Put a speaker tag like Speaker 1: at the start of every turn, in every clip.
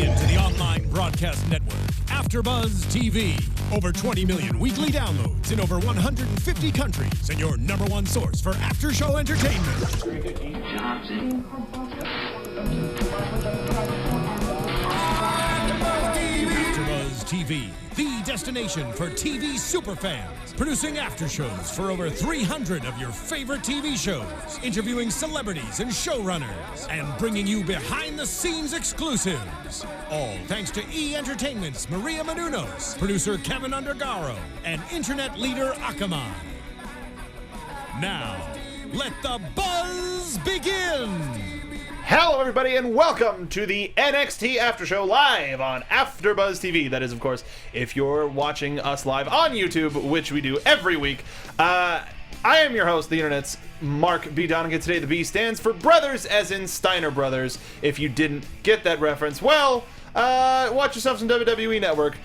Speaker 1: into the online broadcast network, AfterBuzz TV. Over 20 million weekly downloads in over 150 countries, and your number one source for after-show entertainment. AfterBuzz TV, the destination for TV superfans. Producing aftershows for over 300 of your favorite TV shows, interviewing celebrities and showrunners, and bringing you behind-the-scenes exclusives. All thanks to E! Entertainment's Maria Menounos, producer Kevin Undergaro, and internet leader Akamai. Now, let the buzz begin!
Speaker 2: Hello, everybody, and welcome to the NXT Aftershow live on AfterBuzz TV. That is, of course, if you're watching us live on YouTube, which we do every week. I am your host, the internet's Mark B. Donica. Today, the B stands for brothers, as in Steiner Brothers. If you didn't get that reference, well, watch yourself some WWE Network.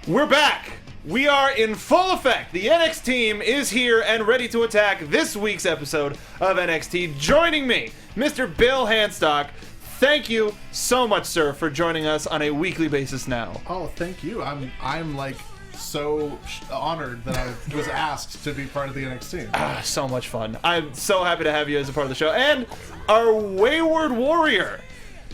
Speaker 2: We're back. We are in full effect. The NXT team is here and ready to attack this week's episode of NXT. Joining me, Mr. Bill Hanstock. Thank you so much, sir, for joining us on a weekly basis now.
Speaker 3: Oh, thank you. I'm like so honored that I was asked to be part of the NXT team.
Speaker 2: So much fun. I'm so happy to have you as a part of the show. And our wayward warrior,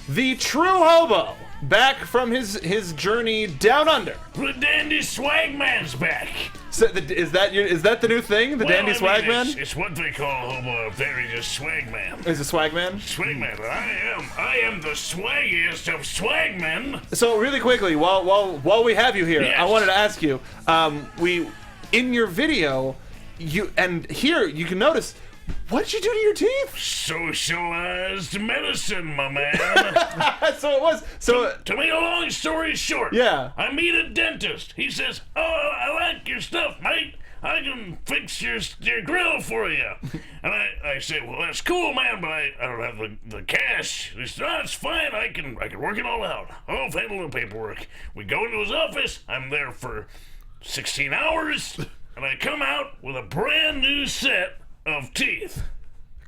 Speaker 2: the true Hobo, back from his journey down under.
Speaker 4: The Dandy Swagman's back.
Speaker 2: So is that the new thing? The Dandy Swagman?
Speaker 4: It's what they call Hobo up there. He's just Swagman.
Speaker 2: Is it Swagman?
Speaker 4: Swagman. I am the swaggiest of Swagmen.
Speaker 2: So really quickly, while we have you here,
Speaker 4: Yes.
Speaker 2: I wanted to ask you. In your video, you can notice. What did you do to your teeth?
Speaker 4: Socialized medicine, my man.
Speaker 2: So it was. So
Speaker 4: To make a long story short,
Speaker 2: Yeah.
Speaker 4: I meet a dentist. He says, "Oh, I like your stuff, mate. I can fix your grill for you." And I say, "Well, that's cool, man, but I don't have the cash." He said, "No, it's fine. I can work it all out. I'll handle the paperwork." We go into his office. I'm there for 16 hours, and I come out with a brand new set of teeth.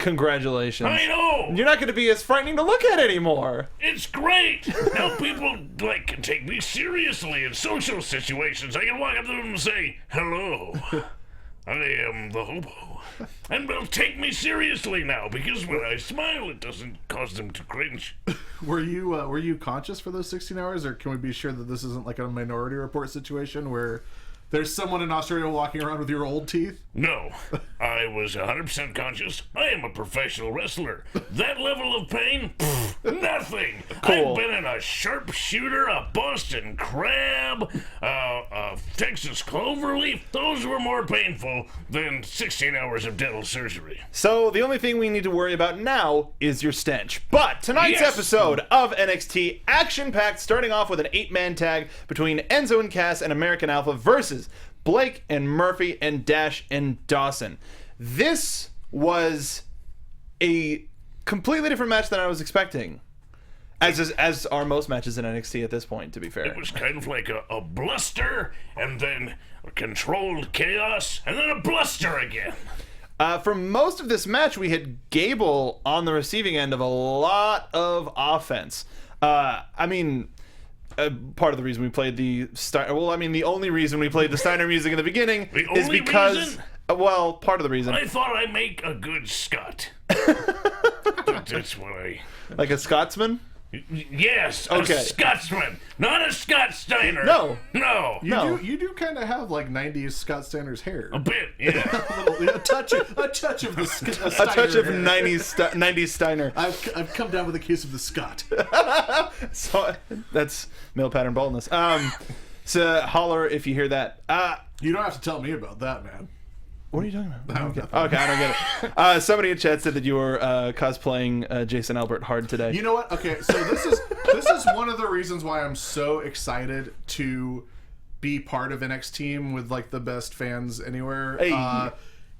Speaker 2: congratulations.
Speaker 4: I know.
Speaker 2: You're not going to be as frightening to look at anymore.
Speaker 4: It's great. Now people can take me seriously in social situations. I can walk up to them and say, "Hello, I am the Hobo," and they'll take me seriously now because when I smile, it doesn't cause them to cringe.
Speaker 3: Were you conscious for those 16 hours, or can we be sure that this isn't like a Minority Report situation where there's someone in Australia walking around with your old teeth?
Speaker 4: No, I was 100% conscious. I am a professional wrestler. That level of pain? Pfft, nothing.
Speaker 2: Cool.
Speaker 4: I've been in a sharpshooter, a Boston Crab, a Texas Cloverleaf. Those were more painful than 16 hours of dental surgery.
Speaker 2: So the only thing we need to worry about now is your stench. But tonight's
Speaker 4: Yes.
Speaker 2: episode of NXT, action-packed, starting off with an 8-man tag between Enzo and Cass and American Alpha versus Blake and Murphy and Dash and Dawson. This was a completely different match than I was expecting. As are most matches in NXT at this point, to be fair.
Speaker 4: It was kind of like a bluster, and then a controlled chaos, and then a bluster again.
Speaker 2: For most of this match, we had Gable on the receiving end of a lot of offense. Part of the reason we played the the only reason we played the Steiner music in the beginning is because
Speaker 4: reason?
Speaker 2: Part of the reason.
Speaker 4: I thought I'd make a good Scot. That's what I...
Speaker 2: Like a Scotsman?
Speaker 4: Yes,
Speaker 2: Okay.
Speaker 4: a Scotsman, not a Scott Steiner.
Speaker 2: No.
Speaker 3: You do kind of have like 90s Scott Steiner's hair.
Speaker 4: A bit, yeah.
Speaker 3: a touch of the Steiner
Speaker 2: A touch of
Speaker 3: hair.
Speaker 2: 90s Steiner.
Speaker 3: I've come down with a case of the Scott.
Speaker 2: So that's male pattern baldness. So holler if you hear that.
Speaker 3: You don't have to tell me about that, man.
Speaker 2: What are you talking about?
Speaker 3: No,
Speaker 2: Okay, I don't get it. Somebody in chat said that you were cosplaying Jason Albert hard today.
Speaker 3: You know what? Okay, so this is one of the reasons why I'm so excited to be part of NXT team with like the best fans anywhere.
Speaker 2: Hey.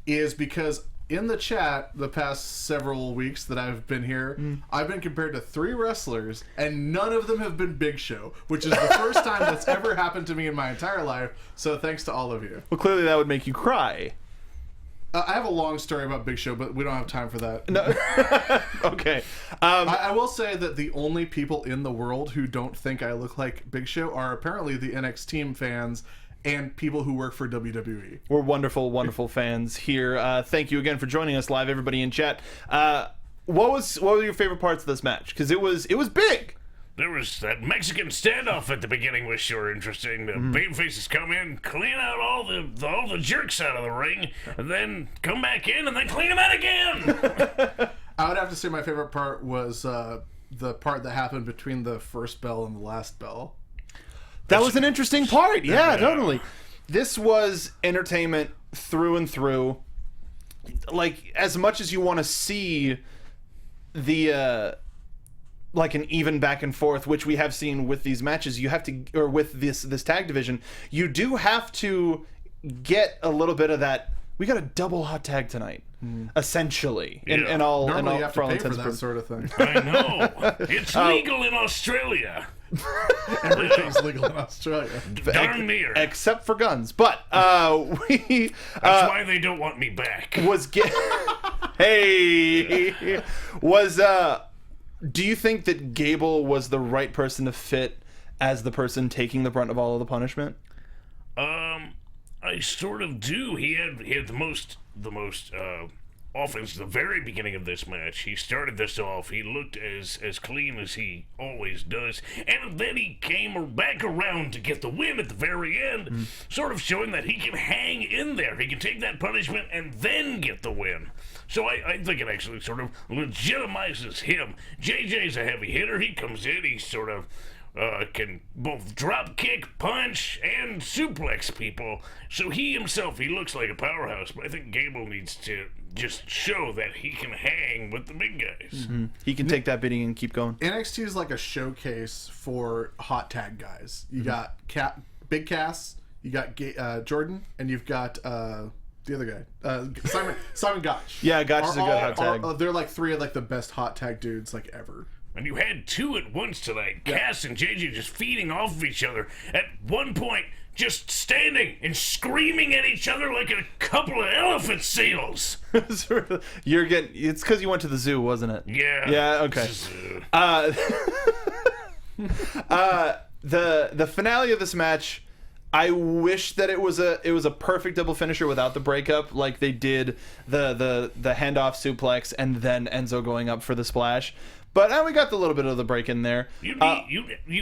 Speaker 3: Is because in the chat the past several weeks that I've been here, I've been compared to 3 wrestlers, and none of them have been Big Show, which is the first time that's ever happened to me in my entire life. So thanks to all of you.
Speaker 2: Well, clearly that would make you cry.
Speaker 3: I have a long story about Big Show, but we don't have time for that.
Speaker 2: No. Okay.
Speaker 3: I will say that the only people in the world who don't think I look like Big Show are apparently the NXT team fans and people who work for WWE.
Speaker 2: We're wonderful, wonderful fans here. Thank you again for joining us live, everybody in chat. What were your favorite parts of this match? Because it was big.
Speaker 4: There was that Mexican standoff at the beginning was sure interesting. The babyfaces come in, clean out all the jerks out of the ring, and then come back in and then clean them out again.
Speaker 3: I would have to say my favorite part was the part that happened between the first bell and the last bell.
Speaker 2: That was an interesting part. Yeah, totally. This was entertainment through and through. Like, as much as you want to see the like an even back and forth, which we have seen with these matches, you have to, or with this tag division, you do have to get a little bit of that. We got a double hot tag tonight, essentially.
Speaker 4: Yeah.
Speaker 2: And all,
Speaker 3: Normally
Speaker 2: and all,
Speaker 3: you have
Speaker 2: for
Speaker 3: to
Speaker 2: all
Speaker 3: pay for
Speaker 2: intents
Speaker 3: that sort of thing.
Speaker 4: I know. It's legal in Australia.
Speaker 3: Everything's legal in Australia.
Speaker 4: Darn near.
Speaker 2: except for guns. But we
Speaker 4: That's why they don't want me back.
Speaker 2: Do you think that Gable was the right person to fit as the person taking the brunt of all of the punishment?
Speaker 4: I sort of do. He had the most offense at the very beginning of this match. He started this off. He looked as clean as he always does, and then he came back around to get the win at the very end, sort of showing that he can hang in there. He can take that punishment and then get the win. So I think it actually sort of legitimizes him. JJ's a heavy hitter. He comes in, he sort of can both drop kick, punch, and suplex people. So he himself, he looks like a powerhouse, but I think Gable needs to just show that he can hang with the big guys.
Speaker 2: He can take that bidding and keep going.
Speaker 3: NXT is like a showcase for hot tag guys. You got Big Cass, you got Jordan, and you've got the other guy, Simon Gotch.
Speaker 2: Yeah, Gotch is a good hot tag.
Speaker 3: They're like three of like the best hot tag dudes like ever.
Speaker 4: And you had two at once tonight. Cass and JJ just feeding off of each other. At one point, just standing and screaming at each other like a couple of elephant seals.
Speaker 2: It's because you went to the zoo, wasn't it?
Speaker 4: Yeah.
Speaker 2: Yeah. Okay. The finale of this match, I wish that it was a perfect double finisher without the breakup, like they did the handoff suplex and then Enzo going up for the splash. But we got the little bit of the break in there.
Speaker 4: You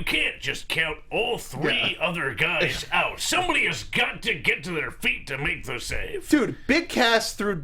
Speaker 4: can't just count all three other guys out. Somebody has got to get to their feet to make the save.
Speaker 2: Dude, Big Cass threw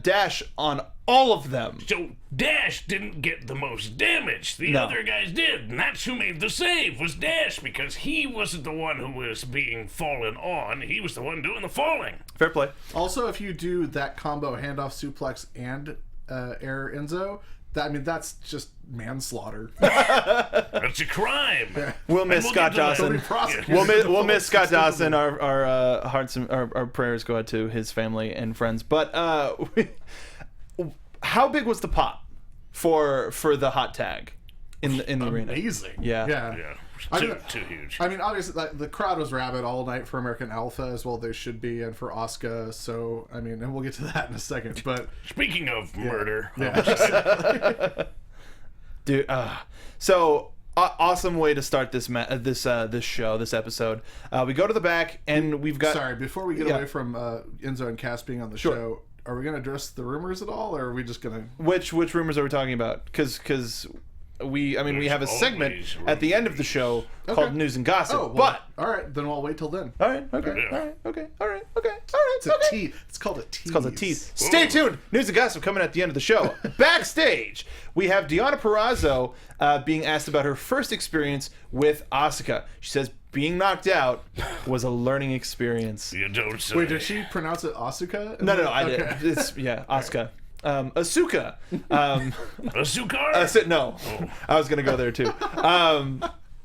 Speaker 2: Dash on all of them.
Speaker 4: So Dash didn't get the most damage. The other guys did, and that's who made the save, was Dash, because he wasn't the one who was being fallen on. He was the one doing the falling.
Speaker 2: Fair play.
Speaker 3: Also, if you do that combo handoff suplex and air Enzo, that's just manslaughter.
Speaker 4: That's a crime.
Speaker 2: We'll miss Scott Dawson. We'll miss Scott Dawson. Our hearts and our prayers go out to his family and friends. But how big was the pop for the hot tag in the arena?
Speaker 3: Amazing.
Speaker 2: Yeah.
Speaker 4: Too huge.
Speaker 3: I mean, obviously, the crowd was rabid all night for American Alpha, as well they should be, and for Asuka. So, I mean, and we'll get to that in a second. But
Speaker 4: speaking of murder,
Speaker 2: dude. So awesome way to start this episode. We go to the back and we've got.
Speaker 3: Sorry, before we get away from Enzo and Cass being on the show, are we going to address the rumors at all, or are we just going to?
Speaker 2: Which rumors are we talking about? Because. We have a segment at the end of the show called News and Gossip.
Speaker 3: Oh, well, all right, then I'll wait till then.
Speaker 2: All right, okay.
Speaker 3: It's called a tease.
Speaker 2: It's called a tease. Stay tuned. News and Gossip coming at the end of the show. Backstage, we have Deonna Purrazzo being asked about her first experience with Asuka. She says being knocked out was a learning experience.
Speaker 4: You don't say.
Speaker 3: Wait, did she pronounce it Asuka?
Speaker 2: No, I did. It's Asuka. Asuka.
Speaker 4: Asuka?
Speaker 2: No. I was going to go there too.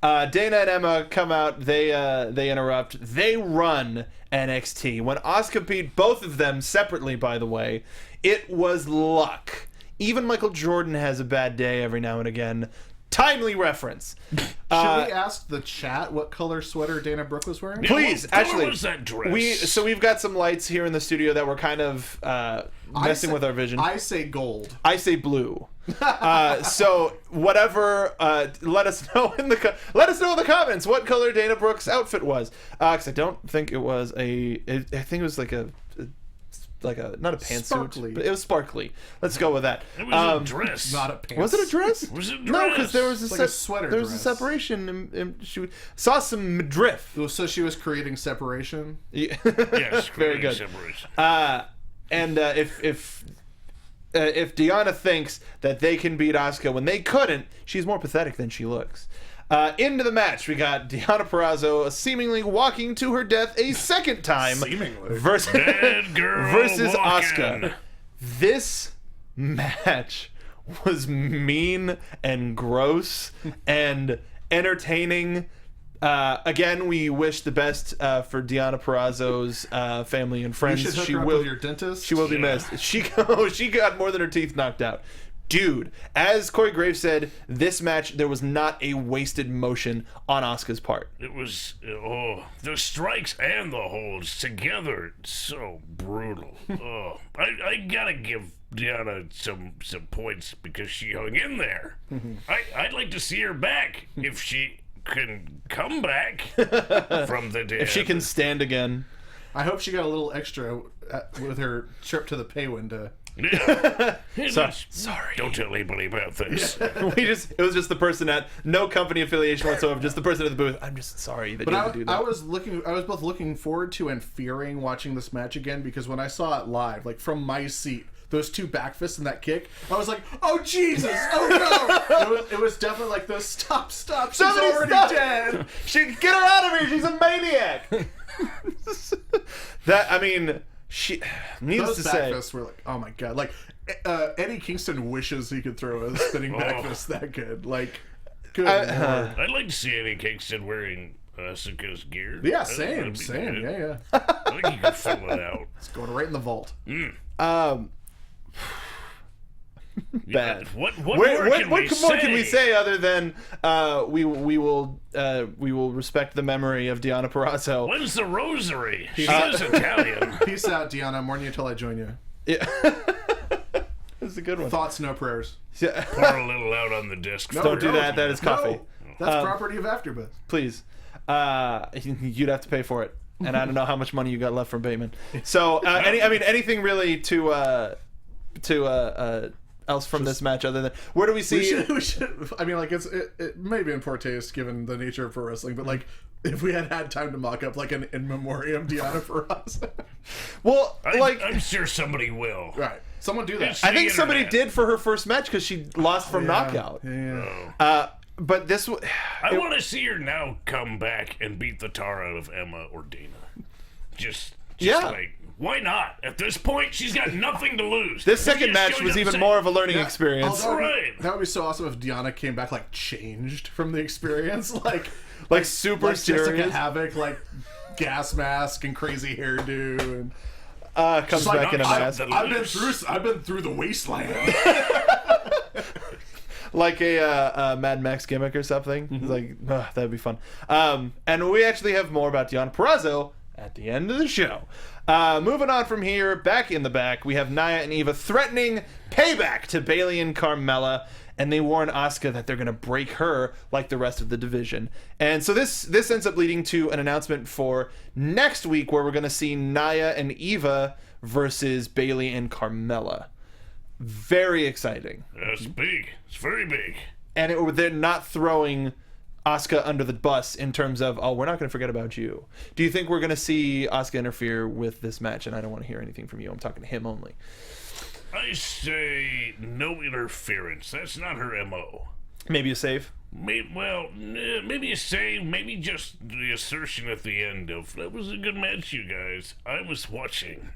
Speaker 2: Dana and Emma come out. They interrupt. They run NXT. When Asuka beat both of them separately, by the way, it was luck. Even Michael Jordan has a bad day every now and again. Timely reference.
Speaker 3: Should we ask the chat what color sweater Dana Brooke was wearing?
Speaker 2: Please,
Speaker 4: What color
Speaker 2: actually,
Speaker 4: was that dress?
Speaker 2: we've got some lights here in the studio that were kind of messing with our vision.
Speaker 3: I say gold.
Speaker 2: I say blue. So whatever, let us know in the comments what color Dana Brooke's outfit was. Because I don't think it was I think it was like a not a pantsuit,
Speaker 3: Sparkly.
Speaker 2: but it was sparkly. Let's go with that.
Speaker 4: It was a dress.
Speaker 3: Not a pants.
Speaker 2: Was it a dress?
Speaker 4: Was it a
Speaker 2: No,
Speaker 4: dress?
Speaker 2: because there was
Speaker 3: Like a sweater
Speaker 2: There was a
Speaker 3: dress.
Speaker 2: separation, and she saw some midriff.
Speaker 3: So she was creating separation.
Speaker 2: Yeah.
Speaker 4: Yes,
Speaker 2: Very good.
Speaker 4: Separation.
Speaker 2: And if Deonna thinks that they can beat Asuka when they couldn't, she's more pathetic than she looks. Into the match, we got Deonna Purrazzo seemingly walking to her death a second time
Speaker 3: Seemingly.
Speaker 2: versus
Speaker 4: Dead girl
Speaker 2: versus
Speaker 4: walking.
Speaker 2: Asuka. This match was mean and gross and entertaining. Again, we wish the best for Deonna Purrazzo's family and
Speaker 3: You
Speaker 2: friends.
Speaker 3: should hook
Speaker 2: She
Speaker 3: her up
Speaker 2: will.
Speaker 3: with your dentist.
Speaker 2: She will be
Speaker 4: Yeah.
Speaker 2: missed. She got more than her teeth knocked out. Dude, as Corey Graves said, this match, there was not a wasted motion on Asuka's part.
Speaker 4: It was, the strikes and the holds together, so brutal. I gotta give Deonna some points because she hung in there. I'd like to see her back if she can come back from the dead.
Speaker 2: If she can stand again.
Speaker 3: I hope she got a little extra with her trip to the pay window.
Speaker 4: Yeah.
Speaker 2: Sorry.
Speaker 4: Don't tell anybody about this.
Speaker 2: It was just the person at no company affiliation whatsoever, just the person at the booth. I'm just sorry that
Speaker 3: But
Speaker 2: you had to do that.
Speaker 3: I was both looking forward to and fearing watching this match again because when I saw it live, like from my seat, those two back fists and that kick, I was like, "Oh Jesus! Oh no!" It was definitely like those stop. She's
Speaker 2: Somebody
Speaker 3: already
Speaker 2: stop!
Speaker 3: dead.
Speaker 2: Get her out of here! She's a maniac. She needless
Speaker 3: Those
Speaker 2: to
Speaker 3: back
Speaker 2: say.
Speaker 3: fists were like, oh my god! Like Eddie Kingston wishes he could throw a spinning back fist that good. Like, good lord.
Speaker 4: I'd like to see Eddie Kingston wearing Asuka's gear.
Speaker 3: Yeah,
Speaker 4: That'd be
Speaker 3: same.
Speaker 4: good.
Speaker 3: Yeah.
Speaker 4: I think you could fill it out.
Speaker 3: It's going right in the vault.
Speaker 2: Bad.
Speaker 4: What more can we say?
Speaker 2: Other than we will respect the memory of Deonna Purrazzo?
Speaker 4: When's the rosary? She is Italian.
Speaker 3: Peace out, Deonna. Mourn you till I join you.
Speaker 2: Yeah. That's a good one.
Speaker 3: Thoughts, no prayers.
Speaker 2: Yeah.
Speaker 4: Pour a little out on the disc.
Speaker 3: No,
Speaker 2: Don't do that. That is coffee.
Speaker 3: No, that's property of AfterBuzz.
Speaker 2: Please. You'd have to pay for it, and I don't know how much money you got left from Bateman. So anything really to else from this match other than where do we see?
Speaker 3: We should. I mean, like it may be in poor taste given the nature of pro wrestling, but like if we had time to mock up like an in memoriam Deonna Purrazzo.
Speaker 2: Well,
Speaker 4: I'm sure somebody will.
Speaker 3: Right. Someone do that.
Speaker 4: It's-
Speaker 2: I think
Speaker 4: the
Speaker 2: somebody
Speaker 4: internet.
Speaker 2: did for her first match because she lost from knockout.
Speaker 3: Yeah.
Speaker 2: But this,
Speaker 4: I want to see her now come back and beat the tar out of Emma or Dana. Just
Speaker 2: Yeah.
Speaker 4: like, why not? At this point, she's got nothing to lose.
Speaker 2: this second
Speaker 4: Just
Speaker 2: match
Speaker 4: showed
Speaker 2: was
Speaker 4: up
Speaker 2: even
Speaker 4: saying-
Speaker 2: more of a learning experience.
Speaker 3: Although,
Speaker 4: Right.
Speaker 3: That would be so awesome if Deonna came back like changed from the experience,
Speaker 2: Like super
Speaker 3: like Jessica
Speaker 2: serious.
Speaker 3: Havoc, like gas mask and crazy hairdo, and
Speaker 2: Comes
Speaker 3: like,
Speaker 2: back in a mask.
Speaker 3: I've been through the wasteland.
Speaker 2: Like a Mad Max gimmick or something. It's like, that'd be fun. And we actually have more about Deonna Purrazzo at the end of the show. Moving on from here, back in the back, we have Nia and Eva threatening payback to Bayley and Carmella, and they warn Asuka that they're going to break her like the rest of the division. And so this ends up leading to an announcement for next week where we're going to see Nia and Eva versus Bayley and Carmella. Very exciting.
Speaker 4: That's big. It's very big.
Speaker 2: And they're not throwing Asuka under the bus in terms of, we're not going to forget about you. Do you think we're going to see Asuka interfere with this match? And I don't want to hear anything from you. I'm talking to him only.
Speaker 4: I say no interference. That's not her MO.
Speaker 2: Maybe a save?
Speaker 4: Maybe a save, maybe just the assertion at the end of, that was a good match, you guys. I was watching.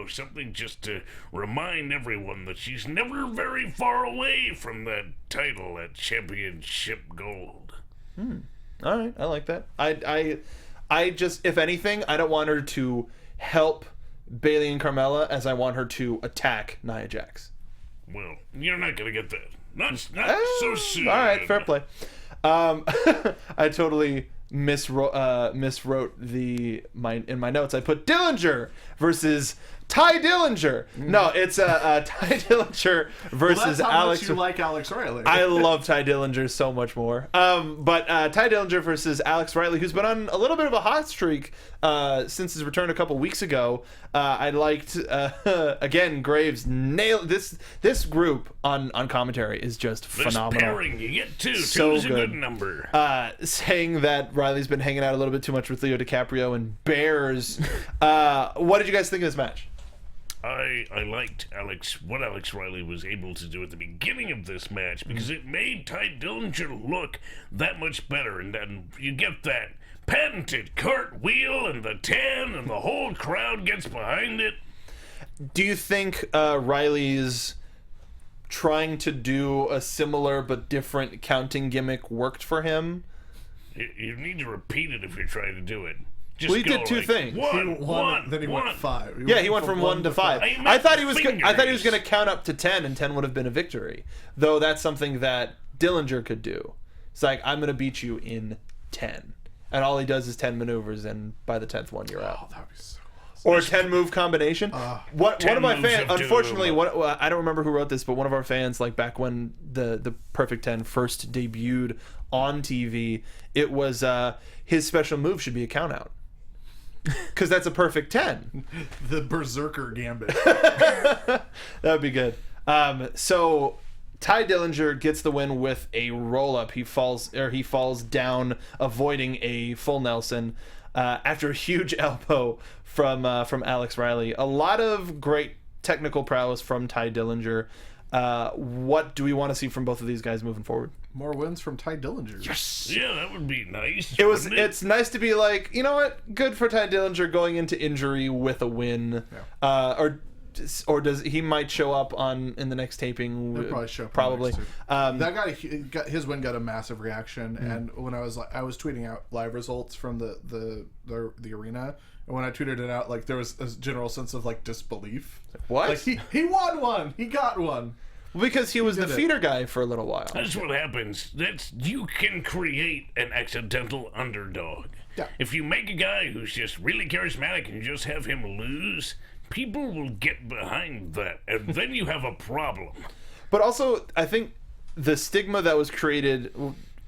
Speaker 4: Something just to remind everyone that she's never very far away from that title, that championship gold.
Speaker 2: All right, I like that. I just, if anything, I don't want her to help Bayley and Carmella as I want her to attack Nia Jax.
Speaker 4: Well, you're not going to get that. Not so soon.
Speaker 2: All right, fair play. I totally miswrote in my notes. I put Dillinger versus Ty Dillinger. No, it's Ty Dillinger versus
Speaker 3: Well, that's how
Speaker 2: Alex.
Speaker 3: much you like Alex Riley.
Speaker 2: I love Ty Dillinger so much more. But Ty Dillinger versus Alex Riley, who's been on a little bit of a hot streak since his return a couple weeks ago. I liked again Graves nailed this group on commentary is just phenomenal.
Speaker 4: This pairing, you get two.
Speaker 2: So
Speaker 4: Two's a
Speaker 2: good.
Speaker 4: good number.
Speaker 2: Saying that Riley's been hanging out a little bit too much with Leo DiCaprio and Bears. What did you guys think of this match?
Speaker 4: I liked what Alex Riley was able to do at the beginning of this match because it made Ty Dillinger look that much better, and then you get that patented cartwheel and the 10 and the whole crowd gets behind it.
Speaker 2: Do you think Riley's trying to do a similar but different counting gimmick worked for him?
Speaker 4: You need to repeat it if you're trying to do it. Just
Speaker 2: Well, he
Speaker 4: go
Speaker 2: did two
Speaker 4: like,
Speaker 2: things.
Speaker 4: One,
Speaker 3: then he went 5.
Speaker 2: Yeah, he went from 1 to 5.
Speaker 4: I meant
Speaker 2: I thought he was
Speaker 4: fingers.
Speaker 2: going to count up to 10, and 10 would have been a victory. Though that's something that Dillinger could do. It's like, I'm going to beat you in 10, and all he does is 10 maneuvers, and by the 10th one, you're out.
Speaker 3: Oh, that would be so awesome.
Speaker 2: Or a 10 move combination. One of my
Speaker 4: moves
Speaker 2: fans,
Speaker 4: of
Speaker 2: unfortunately,
Speaker 4: doom.
Speaker 2: I don't remember who wrote this, but one of our fans, like back when the Perfect 10 first debuted on TV, it was his special move should be a count out. Because that's a perfect 10.
Speaker 3: The Berserker Gambit.
Speaker 2: That would be good. So Ty Dillinger gets the win with a roll up. He falls down, avoiding a full Nelson after a huge elbow from Alex Riley. A lot of great technical prowess from Ty Dillinger. What do we want to see from both of these guys moving forward?
Speaker 3: More wins from Ty Dillinger.
Speaker 2: Yes.
Speaker 4: Yeah, that would be nice.
Speaker 2: It's
Speaker 4: wouldn't it?
Speaker 2: nice to be like, you know what? Good for Ty Dillinger going into injury with a win.
Speaker 3: Yeah.
Speaker 2: Or does he might show up in the next taping?
Speaker 3: He'll probably show up.
Speaker 2: Probably.
Speaker 3: That his win got a massive reaction, and when I was tweeting out live results from the arena, and when I tweeted it out, like there was a general sense of like disbelief.
Speaker 2: What?
Speaker 3: Like he won one. He got one.
Speaker 2: Because he was the
Speaker 3: did it.
Speaker 2: feeder guy for a little while.
Speaker 4: That's what happens. You can create an accidental underdog.
Speaker 3: Yeah.
Speaker 4: If you make a guy who's just really charismatic and you just have him lose, people will get behind that, and then you have a problem.
Speaker 2: But also, I think the stigma that was created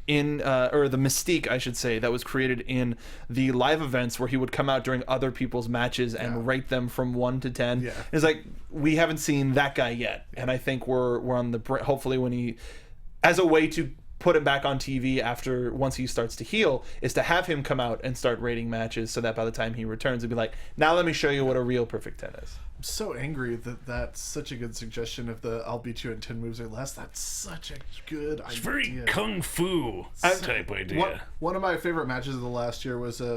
Speaker 2: in, or the mystique, I should say, that was created in the live events where he would come out during other people's matches and rate them from 1 to 10.
Speaker 3: Yeah.
Speaker 2: It's like, we haven't seen that guy yet. And I think we're on the, hopefully when he, as a way to put him back on TV once he starts to heal, is to have him come out and start rating matches so that by the time he returns, it'll be like, now let me show you what a real perfect 10 is.
Speaker 3: I'm so angry that that's such a good suggestion of the I'll beat you in 10 moves or less. That's such a good idea.
Speaker 4: It's very kung fu type idea.
Speaker 3: One of my favorite matches of the last year was during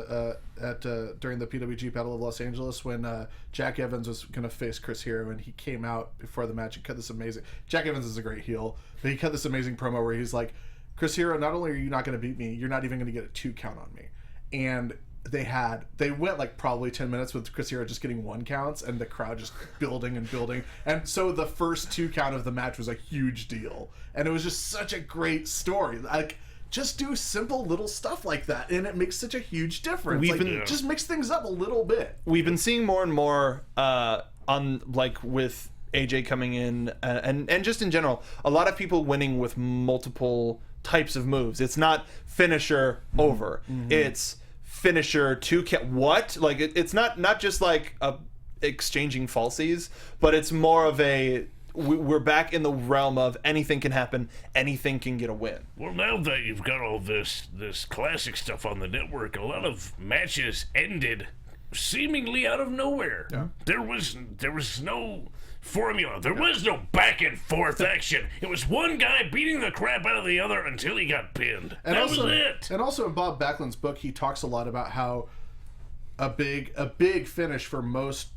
Speaker 3: the PWG Battle of Los Angeles when Jack Evans was going to face Chris Hero, and he came out before the match and cut this amazing... Jack Evans is a great heel, but he cut this amazing promo where he's like, Chris Hero, not only are you not going to beat me, you're not even going to get a 2 count on me. And they went like probably 10 minutes with Chris Hero just getting 1 counts and the crowd just building and building, and so the first 2 count of the match was a huge deal, and it was just such a great story. Like, just do simple little stuff like that and it makes such a huge difference. Just mix things up a little bit.
Speaker 2: We've been seeing more and more on, like, with AJ coming in and just in general, a lot of people winning with multiple types of moves. It's not finisher over. It's finisher 2 count. What? Like, it's not just like exchanging falsies, but it's more of a we're back in the realm of anything can happen, anything can get a win. Well,
Speaker 4: now that you've got all this classic stuff on the network, a lot of matches ended seemingly out of nowhere. Yeah. There was no formula. There was no back and forth action. It was one guy beating the crap out of the other until he got pinned. And that was it.
Speaker 3: And also in Bob Backlund's book, he talks a lot about how a big finish for most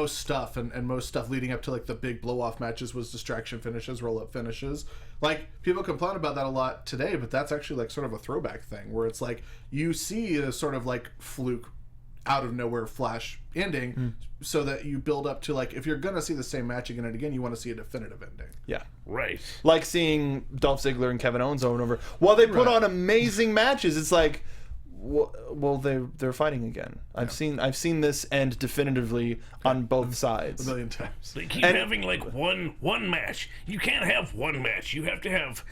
Speaker 3: stuff and most stuff leading up to like the big blow off matches was distraction finishes, roll up finishes. Like, people complain about that a lot today, but that's actually like sort of a throwback thing where it's like you see a sort of like fluke out of nowhere flash ending, so that you build up to, like, if you're gonna see the same match again and again, you want to see a definitive ending.
Speaker 2: Yeah.
Speaker 4: Right.
Speaker 2: Like seeing Dolph Ziggler and Kevin Owens over and over. While they put on amazing matches, it's like, well, they're fighting again. I've seen this end definitively on both sides
Speaker 3: A million times.
Speaker 4: They keep having like one match. You can't have one match. You have to have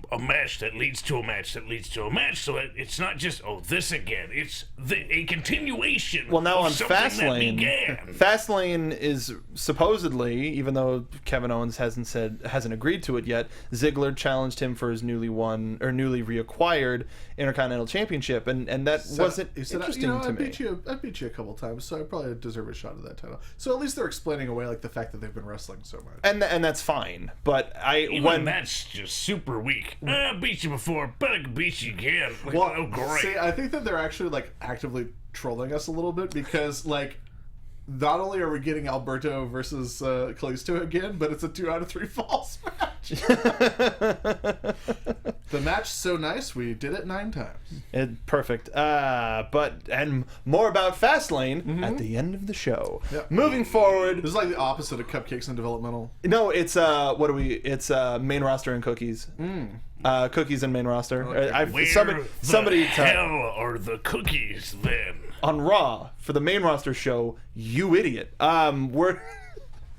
Speaker 4: a match that leads to a match that leads to a match, so that it's not just this again. It's a continuation.
Speaker 2: Well, now
Speaker 4: of
Speaker 2: on
Speaker 4: something that
Speaker 2: Fastlane,
Speaker 4: began.
Speaker 2: Fastlane is supposedly, even though Kevin Owens hasn't agreed to it yet, Ziggler challenged him for his newly reacquired Intercontinental Championship, and that wasn't interesting to me.
Speaker 3: I beat you a couple times, so I probably deserve a shot at that title. So at least they're explaining away like the fact that they've been wrestling so much,
Speaker 2: and that's fine. But
Speaker 4: that's just super weak. I beat you before, but I can beat you again. Like, oh, great.
Speaker 3: See, I think that they're actually like actively trolling us a little bit, because like, not only are we getting Alberto versus Kalisto again, but it's a 2 out of 3 falls match. The match so nice, we did it 9 times.
Speaker 2: Perfect. And more about Fastlane at the end of the show.
Speaker 3: Yep.
Speaker 2: Moving forward.
Speaker 3: This is like the opposite of Cupcakes and Developmental.
Speaker 2: No, it's It's main roster and cookies. Cookies and main roster. Somebody
Speaker 4: hell are the cookies then?
Speaker 2: On Raw for the main roster show. You idiot. We're.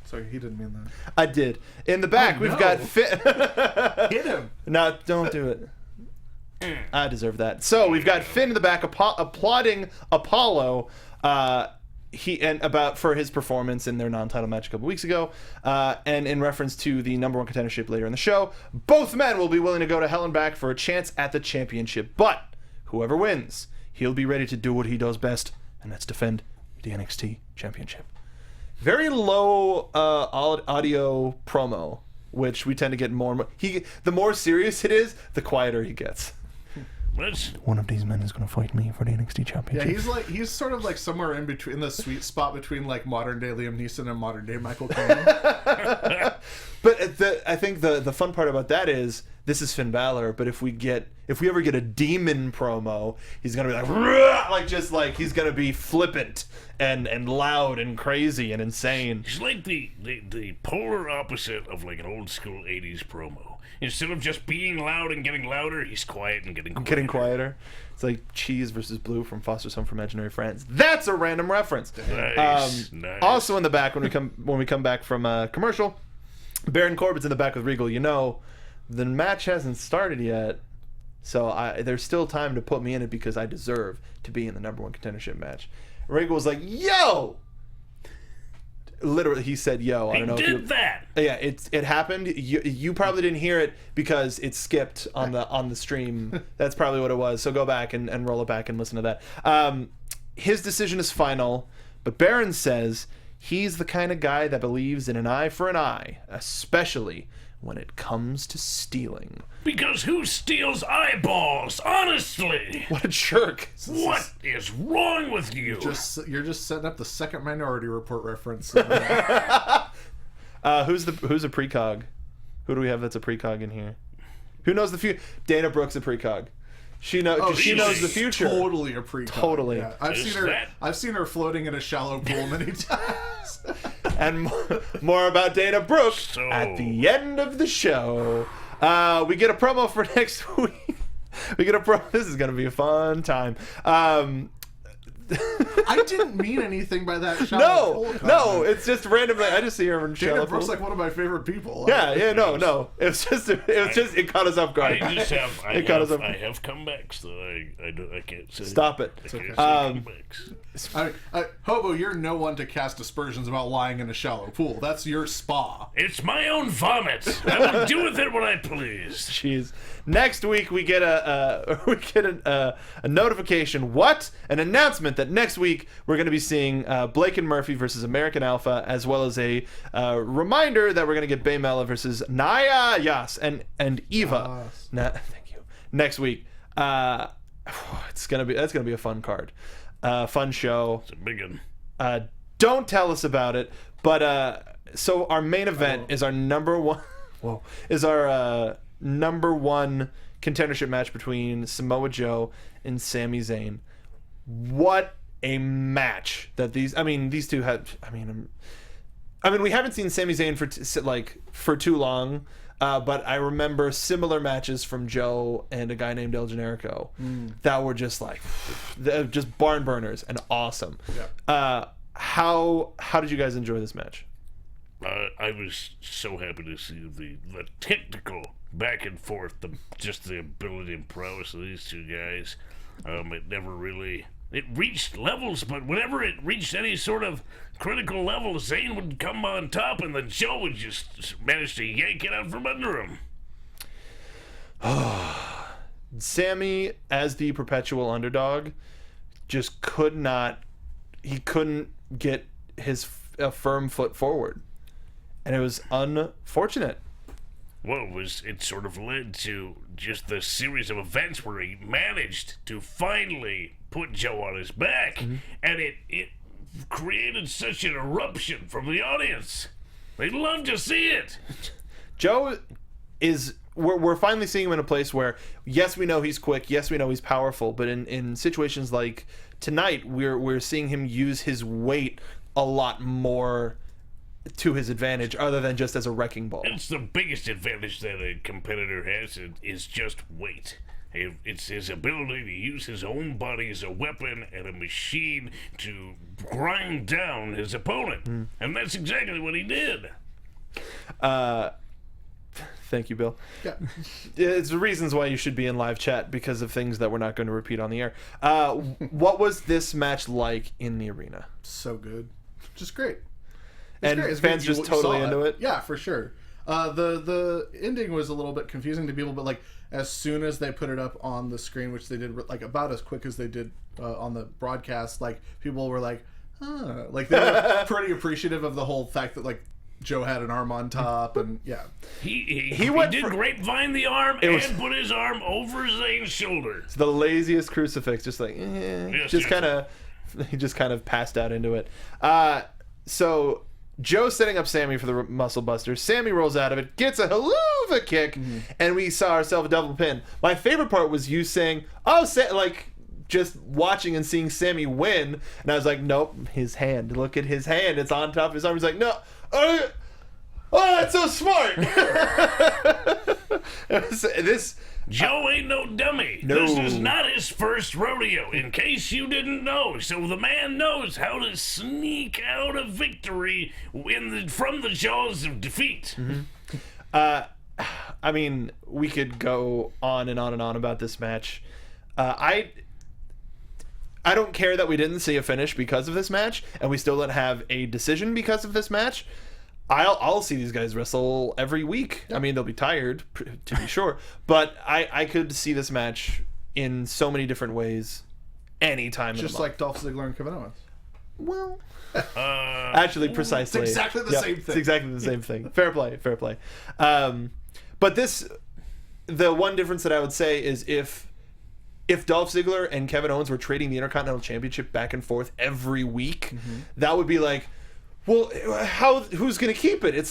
Speaker 3: Sorry, he didn't mean that.
Speaker 2: I did. In the back, we've got
Speaker 3: Hit him.
Speaker 2: No, don't do it. I deserve that. So we've got Finn in the back applauding Apollo. For his performance in their non-title match a couple weeks ago, and in reference to the number 1 contendership later in the show. Both men will be willing to go to hell and back for a chance at the championship, but whoever wins, he'll be ready to do what he does best, and that's defend the NXT Championship. Very low audio promo, which we tend to get more and more. The more serious it is, the quieter he gets. One of these men is going to fight me for the NXT Championship.
Speaker 3: Yeah, he's sort of like somewhere in between, the sweet spot between like modern day Liam Neeson and modern day Michael Caine.
Speaker 2: But I think the fun part about that is this is Finn Balor, but if we ever get a demon promo, he's gonna be like he's gonna be flippant and loud and crazy and insane.
Speaker 4: He's like the polar opposite of like an old school 80s promo. Instead of just being loud and getting louder, he's quiet and getting quieter.
Speaker 2: Getting quieter. It's like Cheese versus Blue from Foster's Home for Imaginary Friends. That's a random reference.
Speaker 4: Nice.
Speaker 2: Also in the back when we come back from commercial, Baron Corbin's in the back with Regal. You know, the match hasn't started yet, so there's still time to put me in it because I deserve to be in the number 1 contendership match. Regal was like, "Yo." Literally, he said, "Yo." I don't know.
Speaker 4: He did that.
Speaker 2: Yeah, it happened. You probably didn't hear it because it skipped on the stream. That's probably what it was. So go back and roll it back and listen to that. His decision is final, but Baron says he's the kind of guy that believes in an eye for an eye, especially when it comes to stealing.
Speaker 4: Because who steals eyeballs? Honestly,
Speaker 2: What a jerk!
Speaker 4: what is wrong with you?
Speaker 3: You're just setting up the second Minority Report reference.
Speaker 2: Who's a precog? Who do we have that's a precog in here? Who knows the future? Dana Brooke's a precog. She knows the future.
Speaker 3: Totally a precog.
Speaker 2: Totally.
Speaker 3: Yeah. I've seen her floating in a shallow pool many times.
Speaker 2: And more about Dana Brooke at the end of the show. We get a promo for next week. This is going to be a fun time.
Speaker 3: I didn't mean anything by that shallow pool comment.
Speaker 2: No, it's just randomly. I just see her in shallow
Speaker 3: Dana
Speaker 2: pool.
Speaker 3: Brooke's like one of my favorite people.
Speaker 2: No. It caught us off guard.
Speaker 4: I have comebacks though. I can't say.
Speaker 2: Stop it.
Speaker 4: I can't say comebacks.
Speaker 3: Hobo, you're no one to cast aspersions about lying in a shallow pool. That's your spa.
Speaker 4: It's my own vomit. I will do with it what I please.
Speaker 2: Jeez. Next week we get a notification. What? An announcement that next week we're going to be seeing Blake and Murphy versus American Alpha, as well as a reminder that we're going to get Baymella versus Nia Yas and Eva. Thank you. Next week. That's gonna be a fun card. Fun show.
Speaker 4: It's a big one.
Speaker 2: Don't tell us about it. But so our main event is our number one. Number 1 contendership match between Samoa Joe and Sami Zayn. What a match that these two have. We haven't seen Sami Zayn for too long, but I remember similar matches from Joe and a guy named El Generico that were just just barn burners and awesome.
Speaker 3: Yeah.
Speaker 2: How did you guys enjoy this match?
Speaker 4: I was so happy to see the technical back and forth, just the ability and prowess of these two guys. It never really... It reached levels, but whenever it reached any sort of critical level, Zayn would come on top, and then Joe would just manage to yank it out from under him.
Speaker 2: Sami, as the perpetual underdog, just couldn't get a firm foot forward. And it was unfortunate.
Speaker 4: Well, it sort of led to just the series of events where he managed to finally put Joe on his back, and it created such an eruption from the audience. They love to see it.
Speaker 2: Joe is... We're finally seeing him in a place where, yes, we know he's quick, yes, we know he's powerful, but in situations like tonight, we're seeing him use his weight a lot more to his advantage, other than just as a wrecking ball.
Speaker 4: It's the biggest advantage that a competitor has is just weight. It's his ability to use his own body as a weapon and a machine to grind down his opponent. And that's exactly what he did.
Speaker 2: Thank you, Bill.
Speaker 3: Yeah.
Speaker 2: It's the reasons why you should be in live chat, because of things that we're not going to repeat on the air. What was this match like in the arena?
Speaker 3: So good. Just great.
Speaker 2: And
Speaker 3: great.
Speaker 2: fans just totally into it?
Speaker 3: Yeah, for sure. The ending was a little bit confusing to people, but as soon as they put it up on the screen, which they did about as quick as they did on the broadcast, people were like, huh. They were pretty appreciative of the whole fact that Joe had an arm on top, and yeah.
Speaker 4: He did grapevine the arm and put his arm over Zayn's shoulder.
Speaker 2: It's the laziest crucifix, just he just kind of passed out into it. So Joe setting up Sami for the muscle buster. Sami rolls out of it, gets a haluva kick, and we saw ourselves a double pin. My favorite part was you saying, just watching and seeing Sami win, and I was like, nope, his hand. Look at his hand. It's on top of his arm. He's like, no. Oh, that's so smart.
Speaker 4: Joe ain't no dummy.
Speaker 2: No.
Speaker 4: This is not his first rodeo, in case you didn't know. So the man knows how to sneak out a victory from the jaws of defeat.
Speaker 2: We could go on and on and on about this match. I don't care that we didn't see a finish because of this match, and we still don't have a decision because of this match. I'll see these guys wrestle every week. Yep. They'll be tired, to be sure, but I could see this match in so many different ways anytime.
Speaker 3: Just like Dolph Ziggler and Kevin Owens.
Speaker 2: Well, actually, precisely.
Speaker 3: It's exactly the same thing.
Speaker 2: It's exactly the same thing. Fair play. But the one difference that I would say is if Dolph Ziggler and Kevin Owens were trading the Intercontinental Championship back and forth every week, that would be like, well, who's going to keep it? It's